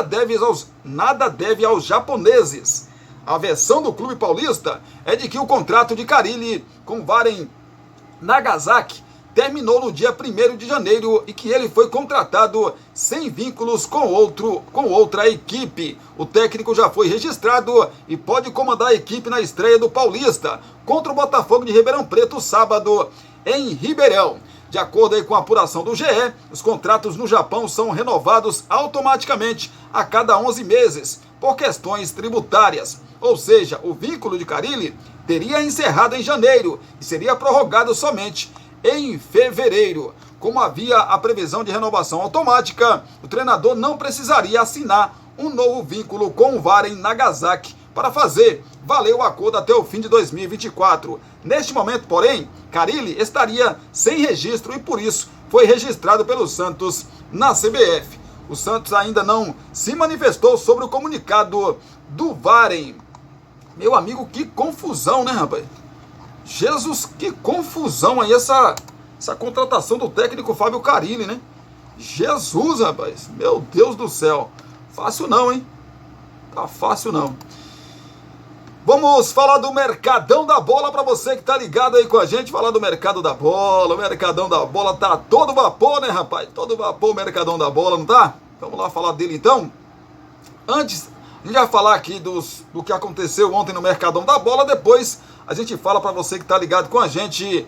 deve aos japoneses. A versão do clube paulista é de que o contrato de Carille com Varen Nagasaki terminou no dia 1º de janeiro e que ele foi contratado sem vínculos com outra equipe. O técnico já foi registrado e pode comandar a equipe na estreia do Paulista contra o Botafogo de Ribeirão Preto, sábado, em Ribeirão. De acordo aí com a apuração do GE, os contratos no Japão são renovados automaticamente a cada 11 meses por questões tributárias. Ou seja, o vínculo de Carille teria encerrado em janeiro e seria prorrogado somente em fevereiro. Como havia a previsão de renovação automática, o treinador não precisaria assinar um novo vínculo com o Varen Nagasaki para fazer valer o acordo até o fim de 2024. Neste momento, porém, Carille estaria sem registro e por isso foi registrado pelo Santos na CBF. O Santos ainda não se manifestou sobre o comunicado do Varen. Meu amigo, que confusão, né, rapaz? Jesus, que confusão aí essa essa contratação do técnico Fábio Carille, né? Jesus, rapaz, meu Deus do céu. Fácil não, hein? Tá fácil não. Vamos falar do Mercadão da Bola para você que tá ligado aí com a gente, falar do Mercado da Bola. O Mercadão da Bola tá todo vapor, né, rapaz? Todo vapor o Mercadão da Bola, não tá? Vamos lá falar dele então. Antes, a gente vai falar aqui do que aconteceu ontem no Mercadão da Bola, depois a gente fala para você que tá ligado com a gente,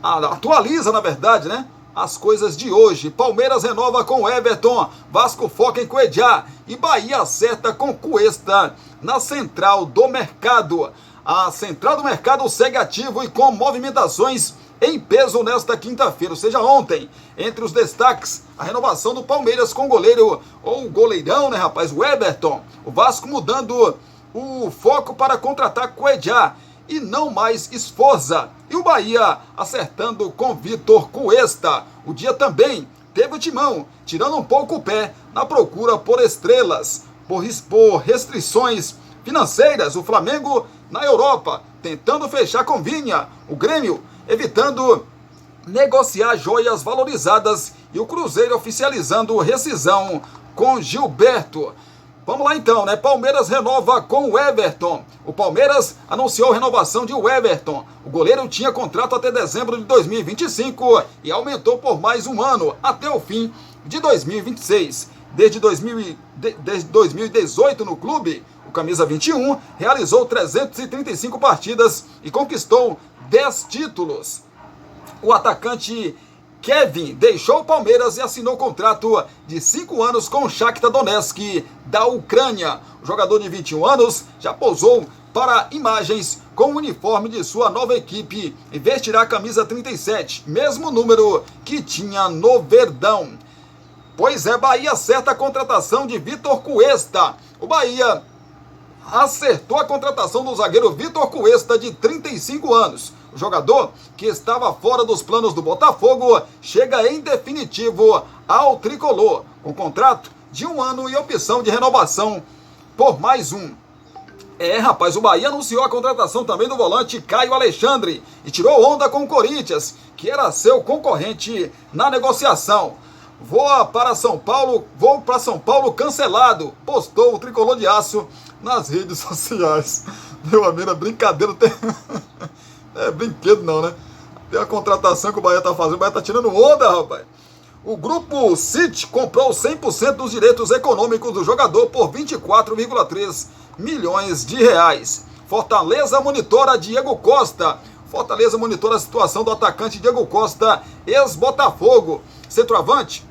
atualiza, na verdade, né? As coisas de hoje. Palmeiras renova com Everton, Vasco foca em Cuejá e Bahia acerta com Cuesta na Central do Mercado. A Central do Mercado segue ativo e com movimentações em peso nesta quinta-feira, ou seja, ontem. Entre os destaques, a renovação do Palmeiras com o goleiro, ou o goleirão, né, rapaz, o Everton. O Vasco mudando o foco para contratar Cuejá e não mais Esforza. E o Bahia acertando com Vitor Cuesta. O dia também teve o Timão tirando um pouco o pé na procura por estrelas. Por restrições financeiras, o Flamengo na Europa tentando fechar com Vinha. O Grêmio evitando negociar joias valorizadas e o Cruzeiro oficializando rescisão com Gilberto. Vamos lá então, né? Palmeiras renova com o Everton. O Palmeiras anunciou a renovação de Everton. O goleiro tinha contrato até dezembro de 2025 e aumentou por mais um ano, até o fim de 2026. Desde 2018 no clube, o camisa 21 realizou 335 partidas e conquistou 10 títulos. O atacante Kevin deixou o Palmeiras e assinou contrato de 5 anos com o Shakhtar Donetsk da Ucrânia. O jogador de 21 anos já pousou para imagens com o uniforme de sua nova equipe e vestirá a camisa 37, mesmo número que tinha no Verdão. Pois é, Bahia acerta a contratação de Vitor Cuesta. O Bahia acertou a contratação do zagueiro Vitor Cuesta, de 35 anos. O jogador, que estava fora dos planos do Botafogo, chega em definitivo ao tricolor, com contrato de 1 ano e opção de renovação por mais um. Rapaz, o Bahia anunciou a contratação também do volante Caio Alexandre e tirou onda com o Corinthians, que era seu concorrente na negociação. Vou para São Paulo cancelado, postou o tricolor de aço nas redes sociais. Meu amigo, é brincadeira, tem... é brinquedo não, né? Tem a contratação que o Bahia tá fazendo, o Bahia tá tirando onda, rapaz. O Grupo City comprou 100% dos direitos econômicos do jogador por 24,3 milhões de reais. Fortaleza monitora Diego Costa. Fortaleza monitora a situação do atacante Diego Costa, ex-Botafogo. Centroavante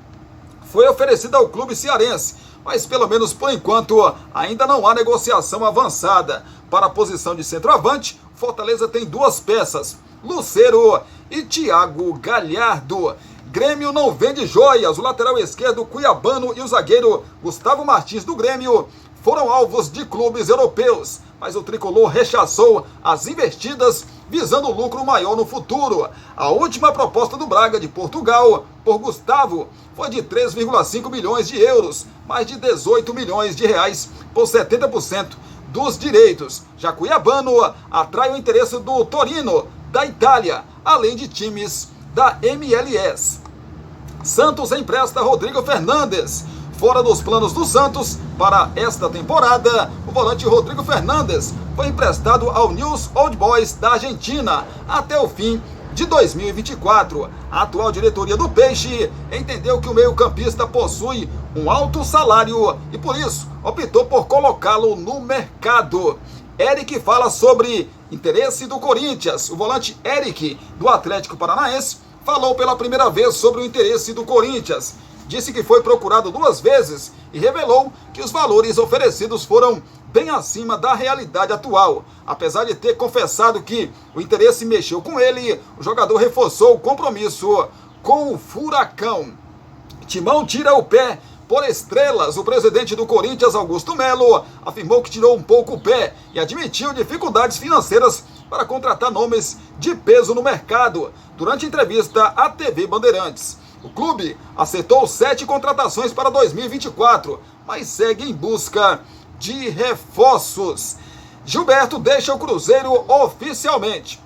foi oferecido ao clube cearense, mas pelo menos por enquanto ainda não há negociação avançada. Para a posição de centroavante, Fortaleza tem 2 peças, Lucero e Thiago Galhardo. Grêmio não vende joias. O lateral esquerdo cuiabano e o zagueiro Gustavo Martins do Grêmio foram alvos de clubes europeus, mas o tricolor rechaçou as investidas visando lucro maior no futuro. A última proposta do Braga de Portugal por Gustavo foi de 3,5 milhões de euros, mais de 18 milhões de reais por 70% dos direitos. Já cuiabano atrai o interesse do Torino, da Itália, além de times da MLS. Santos empresta Rodrigo Fernandes. Fora dos planos do Santos para esta temporada, o volante Rodrigo Fernandes foi emprestado ao News Old Boys da Argentina até o fim de 2024. A atual diretoria do Peixe entendeu que o meio-campista possui um alto salário e por isso optou por colocá-lo no mercado. Eric fala sobre interesse do Corinthians. O volante Eric, do Atlético Paranaense, falou pela primeira vez sobre o interesse do Corinthians. Disse que foi procurado 2 vezes e revelou que os valores oferecidos foram bem acima da realidade atual. Apesar de ter confessado que o interesse mexeu com ele, o jogador reforçou o compromisso com o Furacão. Timão tira o pé por estrelas. O presidente do Corinthians, Augusto Melo, afirmou que tirou um pouco o pé e admitiu dificuldades financeiras para contratar nomes de peso no mercado. Durante entrevista à TV Bandeirantes, o clube acertou 7 contratações para 2024, mas segue em busca de reforços. Gilberto deixa o Cruzeiro oficialmente.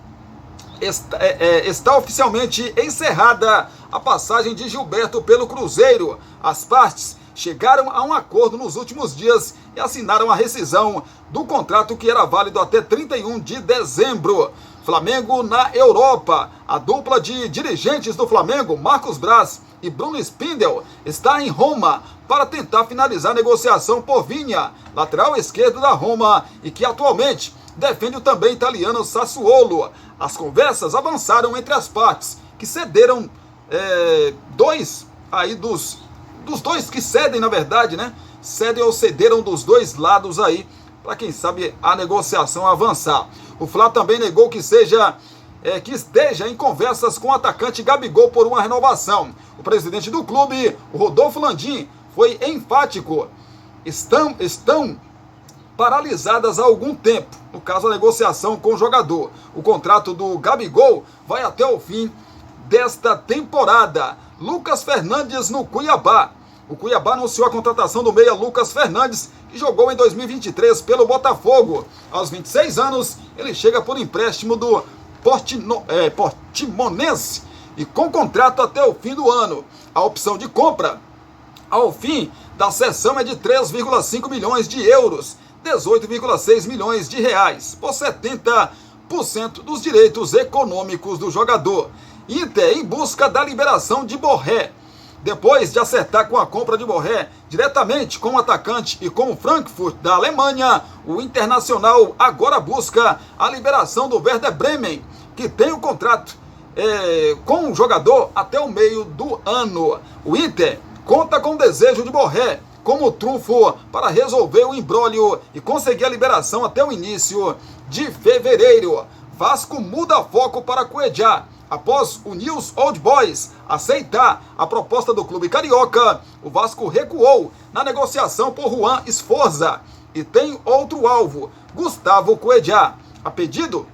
está oficialmente encerrada a passagem de Gilberto pelo Cruzeiro. As partes chegaram a um acordo nos últimos dias e assinaram a rescisão do contrato que era válido até 31 de dezembro. Flamengo na Europa. A dupla de dirigentes do Flamengo, Marcos Braz e Bruno Spindel, está em Roma para tentar finalizar a negociação por Vinha, lateral esquerdo da Roma, e que atualmente defende o também italiano Sassuolo. As conversas avançaram entre as partes, que cederam dois aí dos dois que cedem, na verdade, né? Cedem ou cederam dos dois lados aí, para quem sabe a negociação avançar. O Fla também negou que esteja em conversas com o atacante Gabigol por uma renovação. O presidente do clube, o Rodolfo Landim, foi enfático. Estão paralisadas há algum tempo, no caso a negociação com o jogador. O contrato do Gabigol vai até o fim desta temporada. Lucas Fernandes no Cuiabá. O Cuiabá anunciou a contratação do meia Lucas Fernandes, que jogou em 2023 pelo Botafogo. Aos 26 anos, ele chega por empréstimo do Portimonense e com contrato até o fim do ano. A opção de compra ao fim da cessão é de 3,5 milhões de euros, 18,6 milhões de reais, por 70% dos direitos econômicos do jogador. Inter em busca da liberação de Borré. Depois de acertar com a compra de Borré diretamente com o atacante e com o Frankfurt da Alemanha, o Internacional agora busca a liberação do Werder Bremen, que tem o contrato com o jogador até o meio do ano. O Inter conta com o desejo de Borré como trunfo para resolver o imbróglio e conseguir a liberação até o início de fevereiro. Vasco muda foco para Cuejá. Após o News Old Boys aceitar a proposta do clube carioca, o Vasco recuou na negociação por Juan Sforza e tem outro alvo, Gustavo Cuejá. A pedido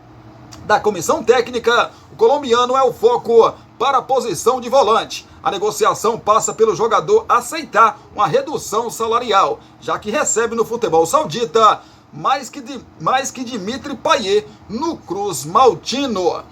da comissão técnica, o colombiano é o foco para a posição de volante. A negociação passa pelo jogador aceitar uma redução salarial, já que recebe no futebol saudita mais que Dimitri Payet no Cruz Maltino.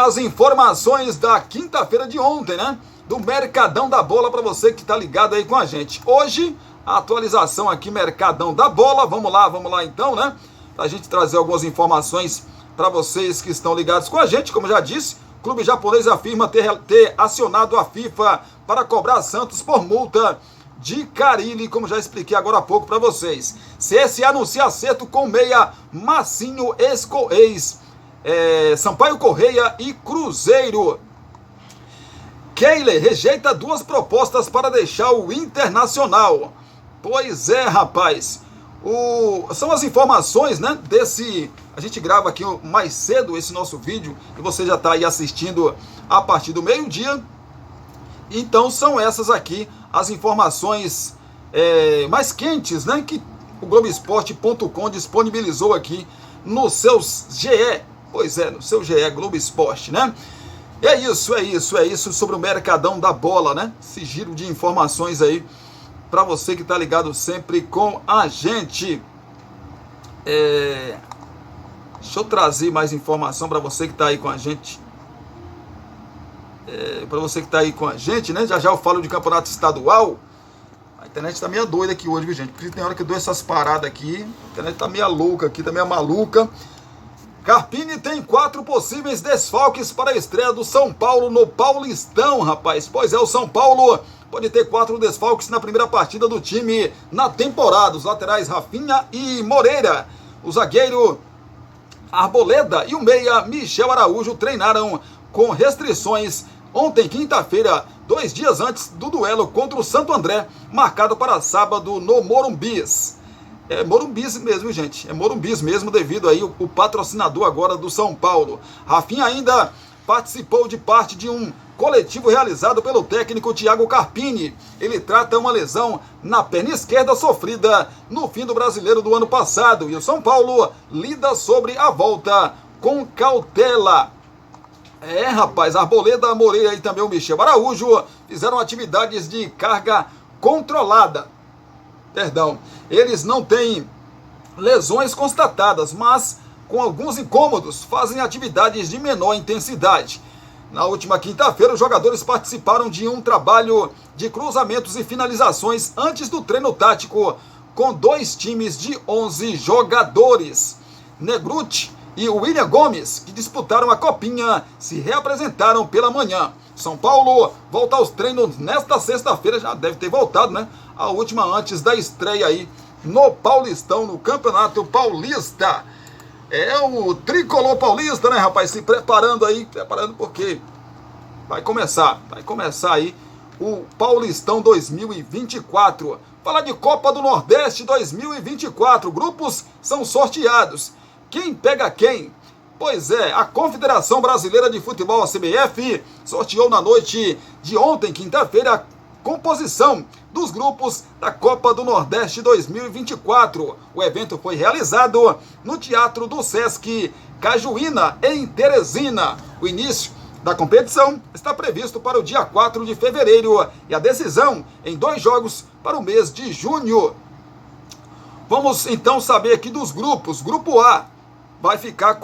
As informações da quinta-feira de ontem, né? Do Mercadão da Bola, para você que está ligado aí com a gente. Hoje, a atualização aqui, Mercadão da Bola. Vamos lá então, né? Para a gente trazer algumas informações para vocês que estão ligados com a gente. Como já disse, o clube japonês afirma ter acionado a FIFA para cobrar Santos por multa de Carille, como já expliquei agora há pouco para vocês. CSA anuncia acerto com meia Massinho Sampaio Correia e Cruzeiro. Kehler rejeita 2 propostas para deixar o Internacional. Pois é, rapaz. São as informações, né? A gente grava aqui mais cedo esse nosso vídeo e você já está aí assistindo a partir do meio-dia. Então são essas aqui as informações mais quentes, né? Que o Globoesporte.com disponibilizou aqui nos seus GE. Pois é, no seu GE Globo Esporte, né? É isso sobre o Mercadão da Bola, né? Esse giro de informações aí para você que tá ligado sempre com a gente. Deixa eu trazer mais informação para você que tá aí com a gente. Para você que tá aí com a gente, né? Já eu falo de campeonato estadual. A internet tá meio doida aqui hoje, viu, gente? Porque tem hora que eu dou essas paradas aqui. A internet tá meio louca aqui, tá meio maluca. Carpini tem 4 possíveis desfalques para a estreia do São Paulo no Paulistão, rapaz. Pois é, o São Paulo pode ter 4 desfalques na primeira partida do time na temporada. Os laterais Rafinha e Moreira, o zagueiro Arboleda e o meia Michel Araújo treinaram com restrições ontem, quinta-feira, 2 dias antes do duelo contra o Santo André, marcado para sábado no Morumbis. É Morumbis mesmo, gente. É Morumbis mesmo, devido aí o patrocinador agora do São Paulo. Rafinha ainda participou de parte de um coletivo realizado pelo técnico Thiago Carpini. Ele trata uma lesão na perna esquerda sofrida no fim do Brasileiro do ano passado. E o São Paulo lida sobre a volta com cautela. Rapaz, Arboleda, Moreira e também o Michel Araújo fizeram atividades de carga controlada. Eles não têm lesões constatadas, mas com alguns incômodos, fazem atividades de menor intensidade. Na última quinta-feira, os jogadores participaram de um trabalho de cruzamentos e finalizações antes do treino tático, com 2 times de 11 jogadores. Negruti e William Gomes, que disputaram a Copinha, se reapresentaram pela manhã. São Paulo volta aos treinos nesta sexta-feira, já deve ter voltado, né? A última antes da estreia aí no Paulistão, no Campeonato Paulista. É o tricolor paulista, né, rapaz? Se preparando porque vai começar aí o Paulistão 2024. Falar de Copa do Nordeste 2024, grupos são sorteados. Quem pega quem? Pois é, a Confederação Brasileira de Futebol, a CBF, sorteou na noite de ontem, quinta-feira, a composição dos grupos da Copa do Nordeste 2024. O evento foi realizado no Teatro do Sesc Cajuína, em Teresina. O início da competição está previsto para o dia 4 de fevereiro e a decisão em 2 jogos para o mês de junho. Vamos então saber aqui dos grupos. Grupo A vai ficar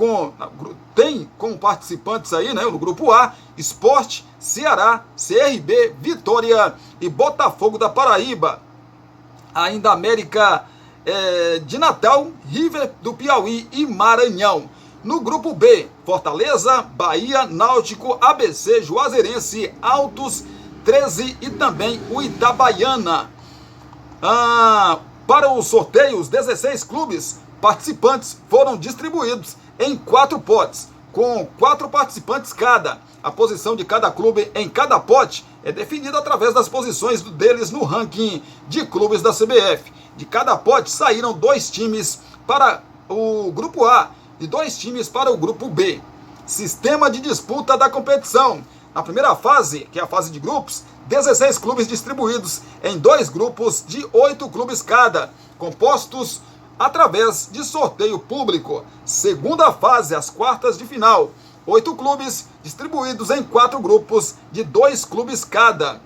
tem como participantes aí, né, no grupo A, Sport, Ceará, CRB, Vitória e Botafogo da Paraíba. Ainda América de Natal, River do Piauí e Maranhão. No grupo B, Fortaleza, Bahia, Náutico, ABC, Juazeirense, Altos, 13 e também o Itabaiana. Para o sorteio, os 16 clubes participantes foram distribuídos em 4 potes, com 4 participantes cada. A posição de cada clube em cada pote é definida através das posições deles no ranking de clubes da CBF. De cada pote saíram 2 times para o grupo A e 2 times para o grupo B. Sistema de disputa da competição. Na primeira fase, que é a fase de grupos, 16 clubes distribuídos em 2 grupos de 8 clubes cada, compostos através de sorteio público. Segunda fase, as quartas de final, 8 clubes distribuídos em 4 grupos de 2 clubes cada.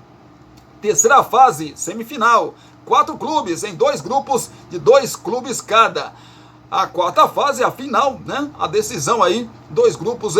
Terceira fase, semifinal, 4 clubes em 2 grupos de 2 clubes cada. A quarta fase, a final, né? A decisão aí, 2 clubes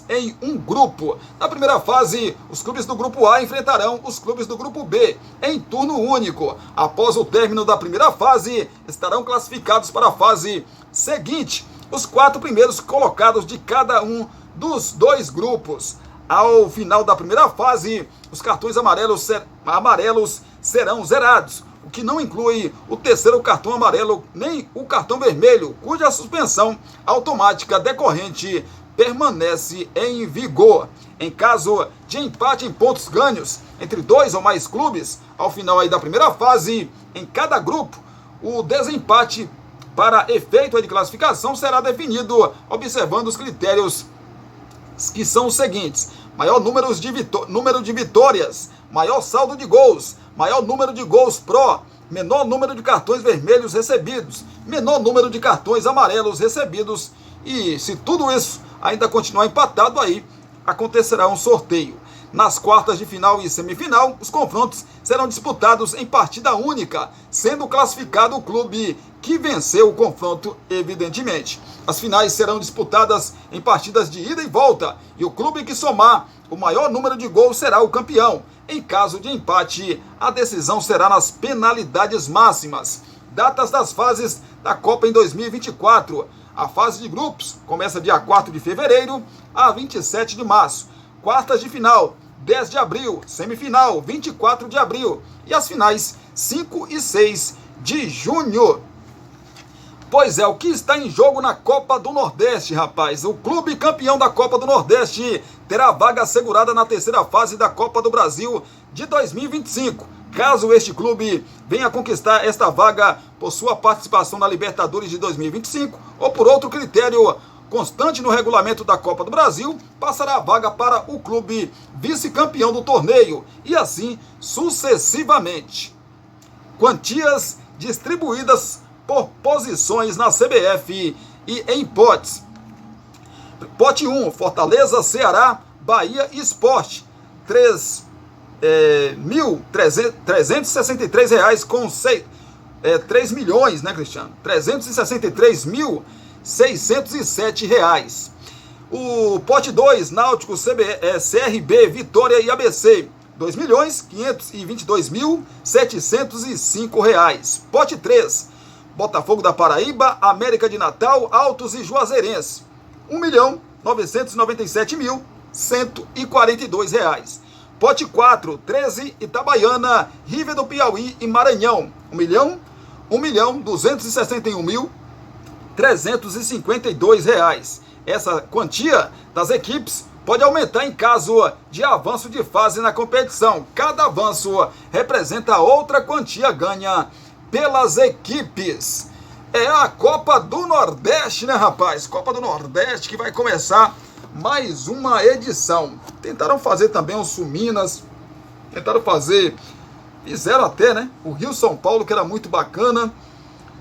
em um grupo. Na primeira fase, os clubes do grupo A enfrentarão os clubes do grupo B em turno único. Após o término da primeira fase, estarão classificados para a fase seguinte os 4 primeiros colocados de cada um dos 2 grupos. Ao final da primeira fase, os cartões amarelos serão zerados, o que não inclui o terceiro cartão amarelo nem o cartão vermelho, cuja suspensão automática decorrente permanece em vigor. Em caso de empate em pontos ganhos entre 2 ou mais clubes, ao final aí da primeira fase, em cada grupo, o desempate para efeito de classificação será definido observando os critérios que são os seguintes: maior número de vitórias, maior saldo de gols, maior número de gols pró, menor número de cartões vermelhos recebidos, menor número de cartões amarelos recebidos. E se tudo isso ainda continuar empatado, aí acontecerá um sorteio. Nas quartas de final e semifinal, os confrontos serão disputados em partida única, sendo classificado o clube que venceu o confronto, evidentemente. As finais serão disputadas em partidas de ida e volta, e o clube que somar o maior número de gols será o campeão. Em caso de empate, a decisão será nas penalidades máximas. Datas das fases da Copa em 2024. A fase de grupos começa dia 4 de fevereiro a 27 de março. Quartas de final, 10 de abril. Semifinal, 24 de abril. E as finais, 5 e 6 de junho. Pois é, o que está em jogo na Copa do Nordeste, rapaz? O clube campeão da Copa do Nordeste terá vaga assegurada na terceira fase da Copa do Brasil de 2025. Caso este clube venha conquistar esta vaga por sua participação na Libertadores de 2025 ou por outro critério constante no regulamento da Copa do Brasil, passará a vaga para o clube vice-campeão do torneio e assim sucessivamente. Quantias distribuídas por posições na CBF e em potes. Pote 1, Fortaleza, Ceará, Bahia e Sport, R$3.363 com 3 milhões, né, Cristiano? 363 mil R$ O pote 2, Náutico, CRB, Vitória e ABC, R$ 2.522.705. Pote 3, Botafogo da Paraíba, América de Natal, Altos e Juazeirense, R$ 1.997.142. Pote 4, 13, Itabaiana, River do Piauí e Maranhão, R$ 1.261.352. Essa quantia das equipes pode aumentar em caso de avanço de fase na competição. Cada avanço representa outra quantia ganha pelas equipes. É a Copa do Nordeste, né, rapaz? Copa do Nordeste que vai começar mais uma edição. Tentaram fazer também o Sul-Minas, fizeram até, né, o Rio-São Paulo, que era muito bacana,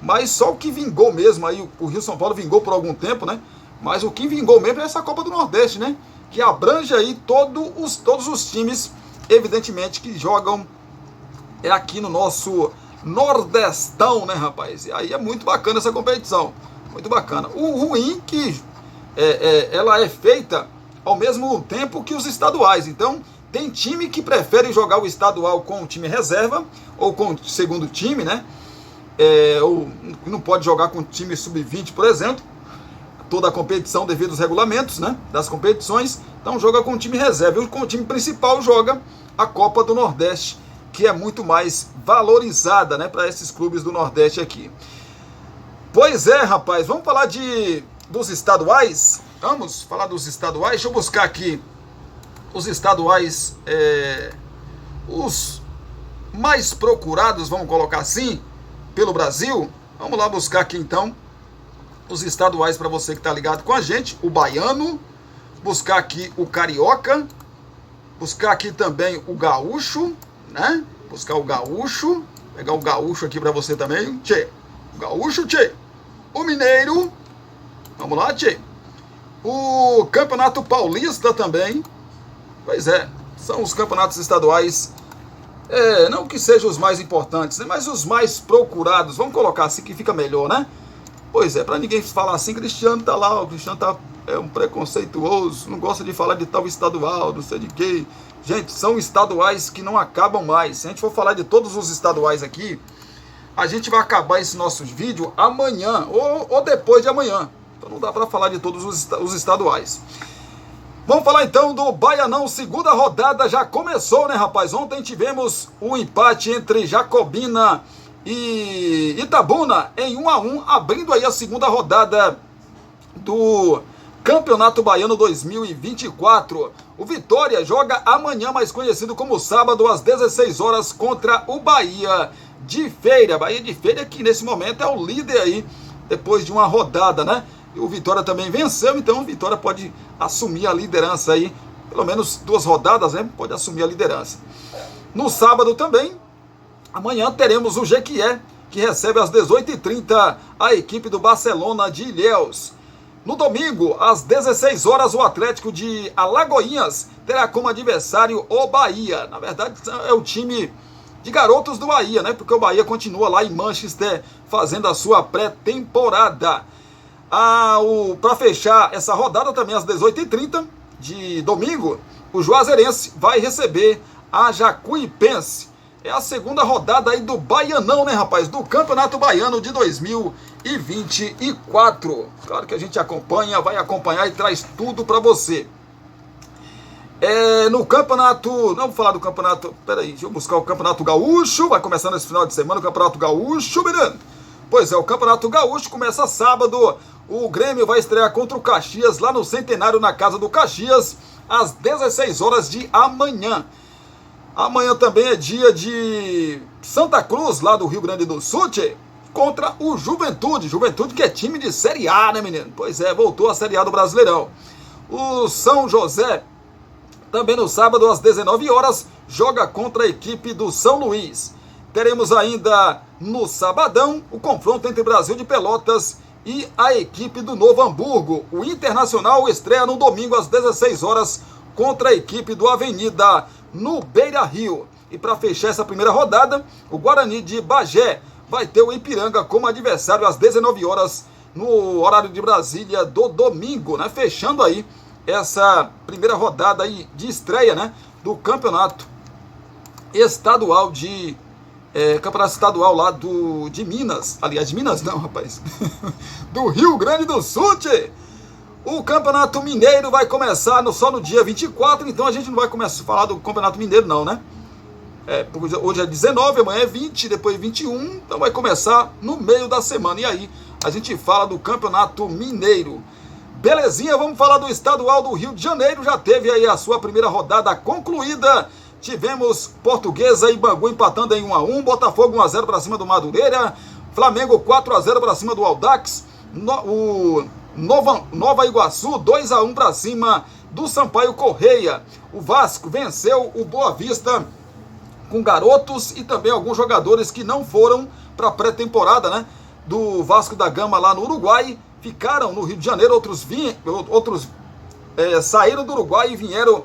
mas só o que vingou mesmo, aí o Rio-São Paulo vingou por algum tempo, né, mas o que vingou mesmo é essa Copa do Nordeste, né, que abrange aí todos os times, evidentemente, que jogam aqui no nosso Nordestão, né, rapaz? E aí é muito bacana essa competição, muito bacana. O ruim que ela é feita ao mesmo tempo que os estaduais, então tem time que prefere jogar o estadual com o time reserva ou com o segundo time, né? Ou não pode jogar com o time sub-20, por exemplo, toda a competição devido aos regulamentos, né, das competições, então joga com o time reserva, e com o time principal joga a Copa do Nordeste, que é muito mais valorizada, né, para esses clubes do Nordeste aqui. Pois é, rapaz, vamos falar dos estaduais? Vamos falar dos estaduais? Deixa eu buscar aqui os estaduais, os mais procurados, vamos colocar assim, pelo Brasil. Vamos lá buscar aqui então os estaduais para você que está ligado com a gente. O baiano, buscar aqui o carioca, buscar aqui também o gaúcho, né? Buscar o gaúcho, pegar o gaúcho aqui para você também, tchê. O gaúcho, tchê. O mineiro, vamos lá, tchê. O campeonato paulista também. Pois é, são os campeonatos estaduais, não que sejam os mais importantes, né, mas os mais procurados, vamos colocar assim que fica melhor, né? Pois é, para ninguém falar assim, Cristiano tá lá, o Cristiano é um preconceituoso, não gosta de falar de tal estadual, não sei de quê. Gente, são estaduais que não acabam mais. Se a gente for falar de todos os estaduais aqui, a gente vai acabar esse nosso vídeo amanhã, ou depois de amanhã. Então não dá para falar de todos os estaduais. Vamos falar então do Baianão, segunda rodada já começou, né, rapaz? Ontem tivemos o empate entre Jacobina e Itabuna em 1-1, abrindo aí a segunda rodada do Campeonato Baiano 2024. O Vitória joga amanhã, mais conhecido como sábado, às 16 horas, contra o Bahia de Feira. Bahia de Feira que nesse momento é o líder aí, depois de uma rodada, né? E o Vitória também venceu, então o Vitória pode assumir a liderança aí, pelo menos 2 rodadas, né? Pode assumir a liderança. No sábado também, amanhã teremos o Jequié, que recebe às 18h30 a equipe do Barcelona de Ilhéus. No domingo, às 16 horas, o Atlético de Alagoinhas terá como adversário o Bahia. Na verdade, é o time de garotos do Bahia, né? Porque o Bahia continua lá em Manchester fazendo a sua pré-temporada. Para fechar essa rodada também às 18h30 de domingo, o Juazeirense vai receber a Jacuipense. É a segunda rodada aí do Baianão, né, rapaz? Do Campeonato Baiano de 2024. Claro que a gente acompanha, vai acompanhar e traz tudo para você. No campeonato, não vou falar do campeonato, peraí, deixa eu buscar o Campeonato Gaúcho, vai começar nesse final de semana o Campeonato Gaúcho, menino. Pois é, o Campeonato Gaúcho começa sábado. O Grêmio vai estrear contra o Caxias lá no Centenário, na casa do Caxias, às 16 horas de amanhã. Amanhã também é dia de Santa Cruz, lá do Rio Grande do Sul, contra o Juventude. Juventude que é time de Série A, né, menino? Pois é, voltou à Série A do Brasileirão. O São José, também no sábado, às 19 horas, joga contra a equipe do São Luís. Teremos ainda no sabadão o confronto entre Brasil de Pelotas e a equipe do Novo Hamburgo. O Internacional estreia no domingo às 16 horas contra a equipe do Avenida no Beira-Rio. E para fechar essa primeira rodada, o Guarani de Bagé vai ter o Ipiranga como adversário às 19 horas no horário de Brasília do domingo, né? Fechando aí essa primeira rodada aí de estreia, né? Do campeonato estadual campeonato estadual lá de Minas. Aliás, de Minas não, rapaz. Do Rio Grande do Sul, tchê. O Campeonato Mineiro vai começar só no dia 24, então a gente não vai começar a falar do Campeonato Mineiro não, né? Hoje é 19, amanhã é 20, depois 21, então vai começar no meio da semana. E aí a gente fala do Campeonato Mineiro. Belezinha, vamos falar do Estadual do Rio de Janeiro. Já teve aí a sua primeira rodada concluída. Tivemos Portuguesa e Bangu empatando em 1-1, Botafogo 1-0 para cima do Madureira, Flamengo 4-0 para cima do Audax, Nova Iguaçu 2-1 para cima do Sampaio Correia. O Vasco venceu o Boa Vista com garotos e também alguns jogadores que não foram para a pré-temporada, né, do Vasco da Gama lá no Uruguai, ficaram no Rio de Janeiro, outros saíram do Uruguai e vieram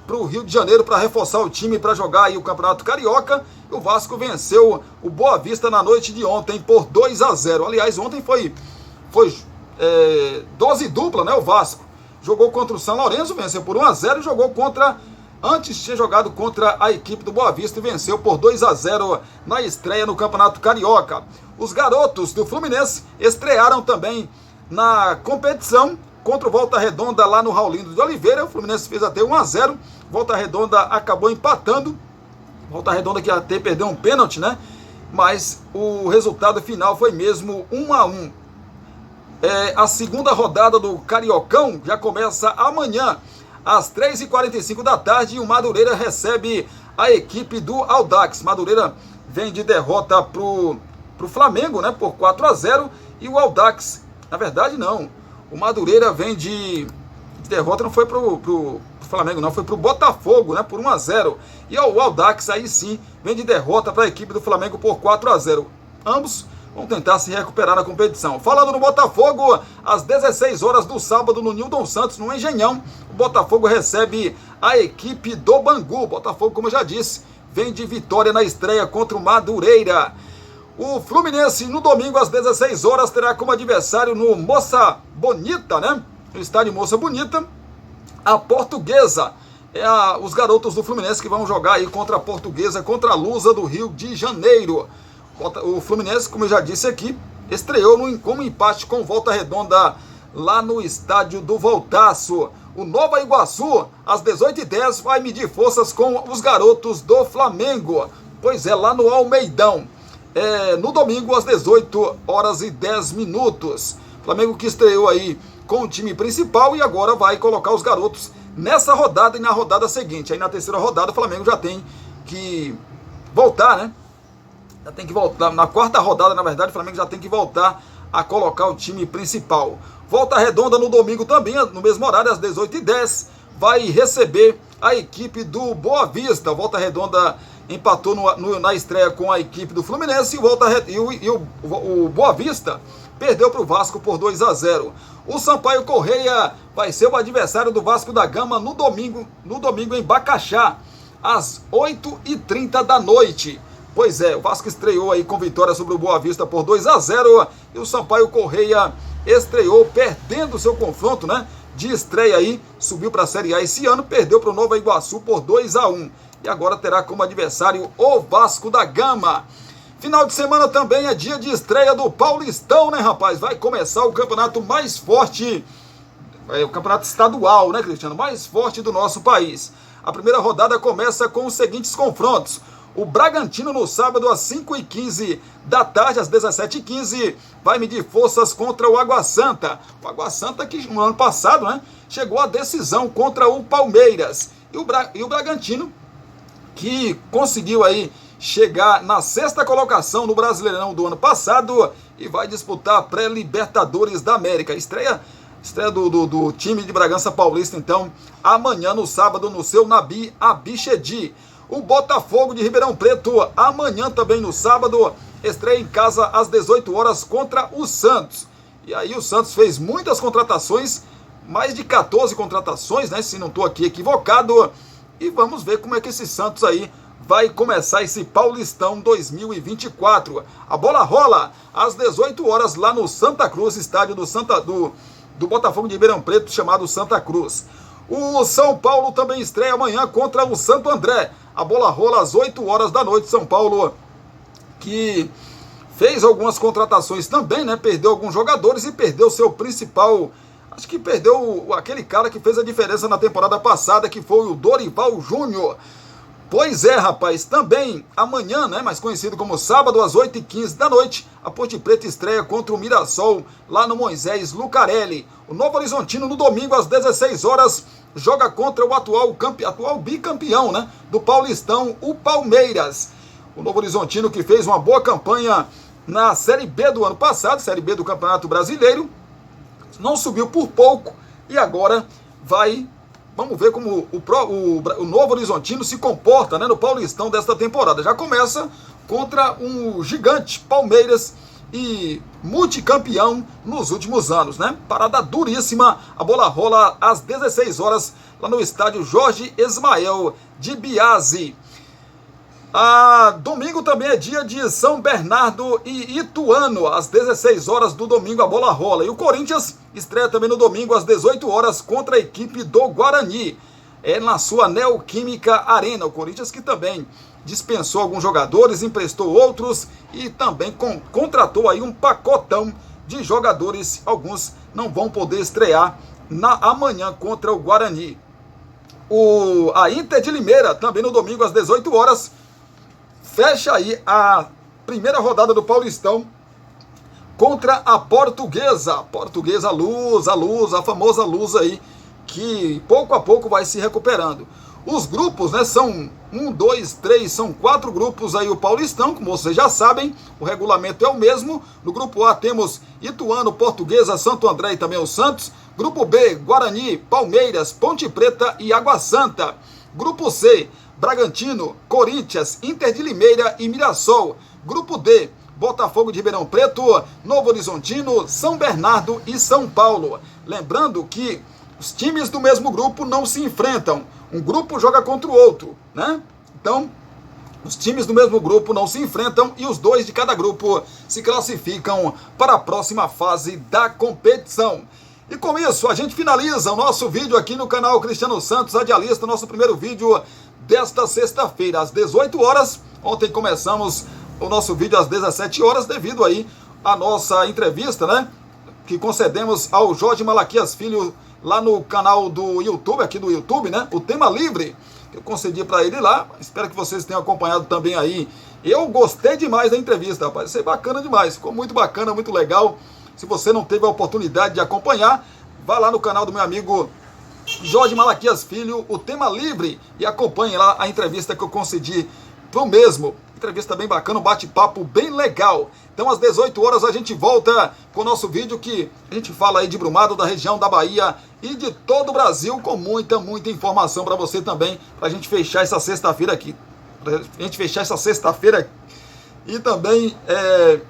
para o Rio de Janeiro para reforçar o time para jogar aí o Campeonato Carioca. O Vasco venceu o Boa Vista na noite de ontem por 2-0. Aliás, ontem foi dose dupla, né? O Vasco jogou contra o São Lourenço, venceu por 1-0 e jogou antes tinha jogado contra a equipe do Boa Vista e venceu por 2-0 na estreia no Campeonato Carioca. Os garotos do Fluminense estrearam também na competição contra o Volta Redonda lá no Raulindo de Oliveira. O Fluminense fez até 1-0, Volta Redonda acabou empatando, Volta Redonda que até perdeu um pênalti, né? Mas o resultado final foi mesmo 1-1. A segunda rodada do Cariocão já começa amanhã, às 3h45 da tarde, e o Madureira recebe a equipe do Audax. Madureira vem de derrota pro Flamengo, né, por 4-0, e o Audax, na verdade não, o Madureira vem de derrota, não foi pro Flamengo não, foi pro Botafogo, né, por 1-0, e o Audax aí sim vem de derrota para a equipe do Flamengo por 4-0. Ambos vão tentar se recuperar na competição. Falando no Botafogo, às 16 horas do sábado no Newton Santos, no Engenhão, o Botafogo recebe a equipe do Bangu. O Botafogo, como eu já disse, vem de vitória na estreia contra o Madureira. O Fluminense, no domingo, às 16 horas, terá como adversário no Moça Bonita, né? No estádio Moça Bonita, a Portuguesa. Os garotos do Fluminense que vão jogar aí contra a Portuguesa, contra a Lusa do Rio de Janeiro. O Fluminense, como eu já disse aqui, estreou como empate com Volta Redonda lá no estádio do Voltaço. O Nova Iguaçu, às 18h10, vai medir forças com os garotos do Flamengo. Pois é, lá no Almeidão. No domingo, às 18h10. Flamengo que estreou aí com o time principal e agora vai colocar os garotos nessa rodada e na rodada seguinte. Aí na terceira rodada o Flamengo já tem que voltar, né? Já tem que voltar, na quarta rodada, na verdade, o Flamengo já tem que voltar a colocar o time principal. Volta Redonda no domingo também, no mesmo horário, às 18h10, vai receber a equipe do Boa Vista. Volta Redonda empatou na estreia com a equipe do Fluminense e o Boa Vista perdeu para o Vasco por 2-0. O Sampaio Correia vai ser o adversário do Vasco da Gama no domingo em Bacaxá, às 8h30 da noite. Pois é, o Vasco estreou aí com vitória sobre o Boa Vista por 2-0 e o Sampaio Correia estreou perdendo seu confronto, né, de estreia aí, subiu para a Série A esse ano, perdeu para o Nova Iguaçu por 2-1 e agora terá como adversário o Vasco da Gama. Final de semana também é dia de estreia do Paulistão, né, rapaz? Vai começar o campeonato mais forte, o campeonato estadual, né, Cristiano? Mais forte do nosso país. A primeira rodada começa com os seguintes confrontos. O Bragantino no sábado às 5h15 da tarde, às 17h15, vai medir forças contra o Água Santa. O Água Santa que no ano passado, né, chegou à decisão contra o Palmeiras. E o Bragantino que conseguiu aí chegar na 6ª colocação no Brasileirão do ano passado e vai disputar a pré-Libertadores da América. Estreia do time de Bragança Paulista, então, amanhã no sábado no seu Nabi Abichedi. O Botafogo de Ribeirão Preto, amanhã também no sábado, estreia em casa às 18 horas contra o Santos. E aí o Santos fez muitas contratações, mais de 14 contratações, né, se não estou aqui equivocado. E vamos ver como é que esse Santos aí vai começar esse Paulistão 2024. A bola rola às 18 horas lá no Santa Cruz, estádio do Botafogo de Ribeirão Preto, chamado Santa Cruz. O São Paulo também estreia amanhã contra o Santo André. A bola rola às 8 horas da noite. São Paulo, que fez algumas contratações também, né? Perdeu alguns jogadores e perdeu seu principal... Acho que perdeu aquele cara que fez a diferença na temporada passada, que foi o Dorival Júnior. Pois é, rapaz, também amanhã, né, mais conhecido como sábado, às 8h15 da noite, a Ponte Preta estreia contra o Mirassol, lá no Moisés Lucarelli. O Novo Horizontino, no domingo, às 16 horas, joga contra o atual bicampeão, né, do Paulistão, o Palmeiras. O Novo Horizontino, que fez uma boa campanha na Série B do ano passado, Série B do Campeonato Brasileiro, não subiu por pouco e agora vai... Vamos ver como o Novo Horizontino se comporta, né, no Paulistão desta temporada. Já começa contra um gigante Palmeiras e multicampeão nos últimos anos, né? Parada duríssima, a bola rola às 16 horas lá no estádio Jorge Ismael de Biase. Domingo também é dia de São Bernardo e Ituano, às 16 horas do domingo a bola rola. E o Corinthians estreia também no domingo às 18 horas contra a equipe do Guarani. É na sua Neoquímica Arena. O Corinthians que também dispensou alguns jogadores, emprestou outros e também contratou aí um pacotão de jogadores. Alguns não vão poder estrear amanhã contra o Guarani. A Inter de Limeira também no domingo às 18 horas. Fecha aí a primeira rodada do Paulistão contra a Portuguesa. Portuguesa Luz, a famosa Luz aí, que pouco a pouco vai se recuperando. Os grupos, né, são 1, 2, 3, são 4 grupos aí o Paulistão, como vocês já sabem, o regulamento é o mesmo. No grupo A temos Ituano, Portuguesa, Santo André e também o Santos. Grupo B, Guarani, Palmeiras, Ponte Preta e Água Santa. Grupo C, Bragantino, Corinthians, Inter de Limeira e Mirassol. Grupo D, Botafogo de Ribeirão Preto, Novo Horizontino, São Bernardo e São Paulo. Lembrando que os times do mesmo grupo não se enfrentam. Um grupo joga contra o outro, né? Então, os times do mesmo grupo não se enfrentam e os 2 de cada grupo se classificam para a próxima fase da competição. E com isso, a gente finaliza o nosso vídeo aqui no canal Cristiano Santos Radialista, nosso primeiro vídeo desta sexta-feira, às 18 horas. Ontem começamos o nosso vídeo às 17 horas, devido aí à nossa entrevista, né, que concedemos ao Jorge Malaquias Filho, lá no canal do YouTube, aqui do YouTube, né, o Tema Livre, que eu concedi para ele lá. Espero que vocês tenham acompanhado também aí. Eu gostei demais da entrevista, rapaz, isso é bacana demais, ficou muito bacana, muito legal. Se você não teve a oportunidade de acompanhar, vá lá no canal do meu amigo Jorge Malaquias Filho, o Tema Livre, e acompanhe lá a entrevista que eu concedi pro mesmo. Entrevista bem bacana, um bate-papo bem legal. Então às 18 horas a gente volta com o nosso vídeo, que a gente fala aí de Brumado, da região da Bahia e de todo o Brasil, com muita informação para você também, pra gente fechar essa sexta-feira aqui. Pra gente fechar essa sexta-feira e também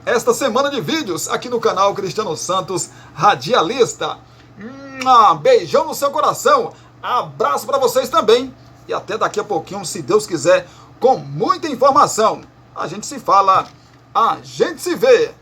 esta semana de vídeos aqui no canal Cristiano Santos Radialista. Beijão no seu coração, abraço para vocês também e até daqui a pouquinho, se Deus quiser, com muita informação. A gente se fala, a gente se vê.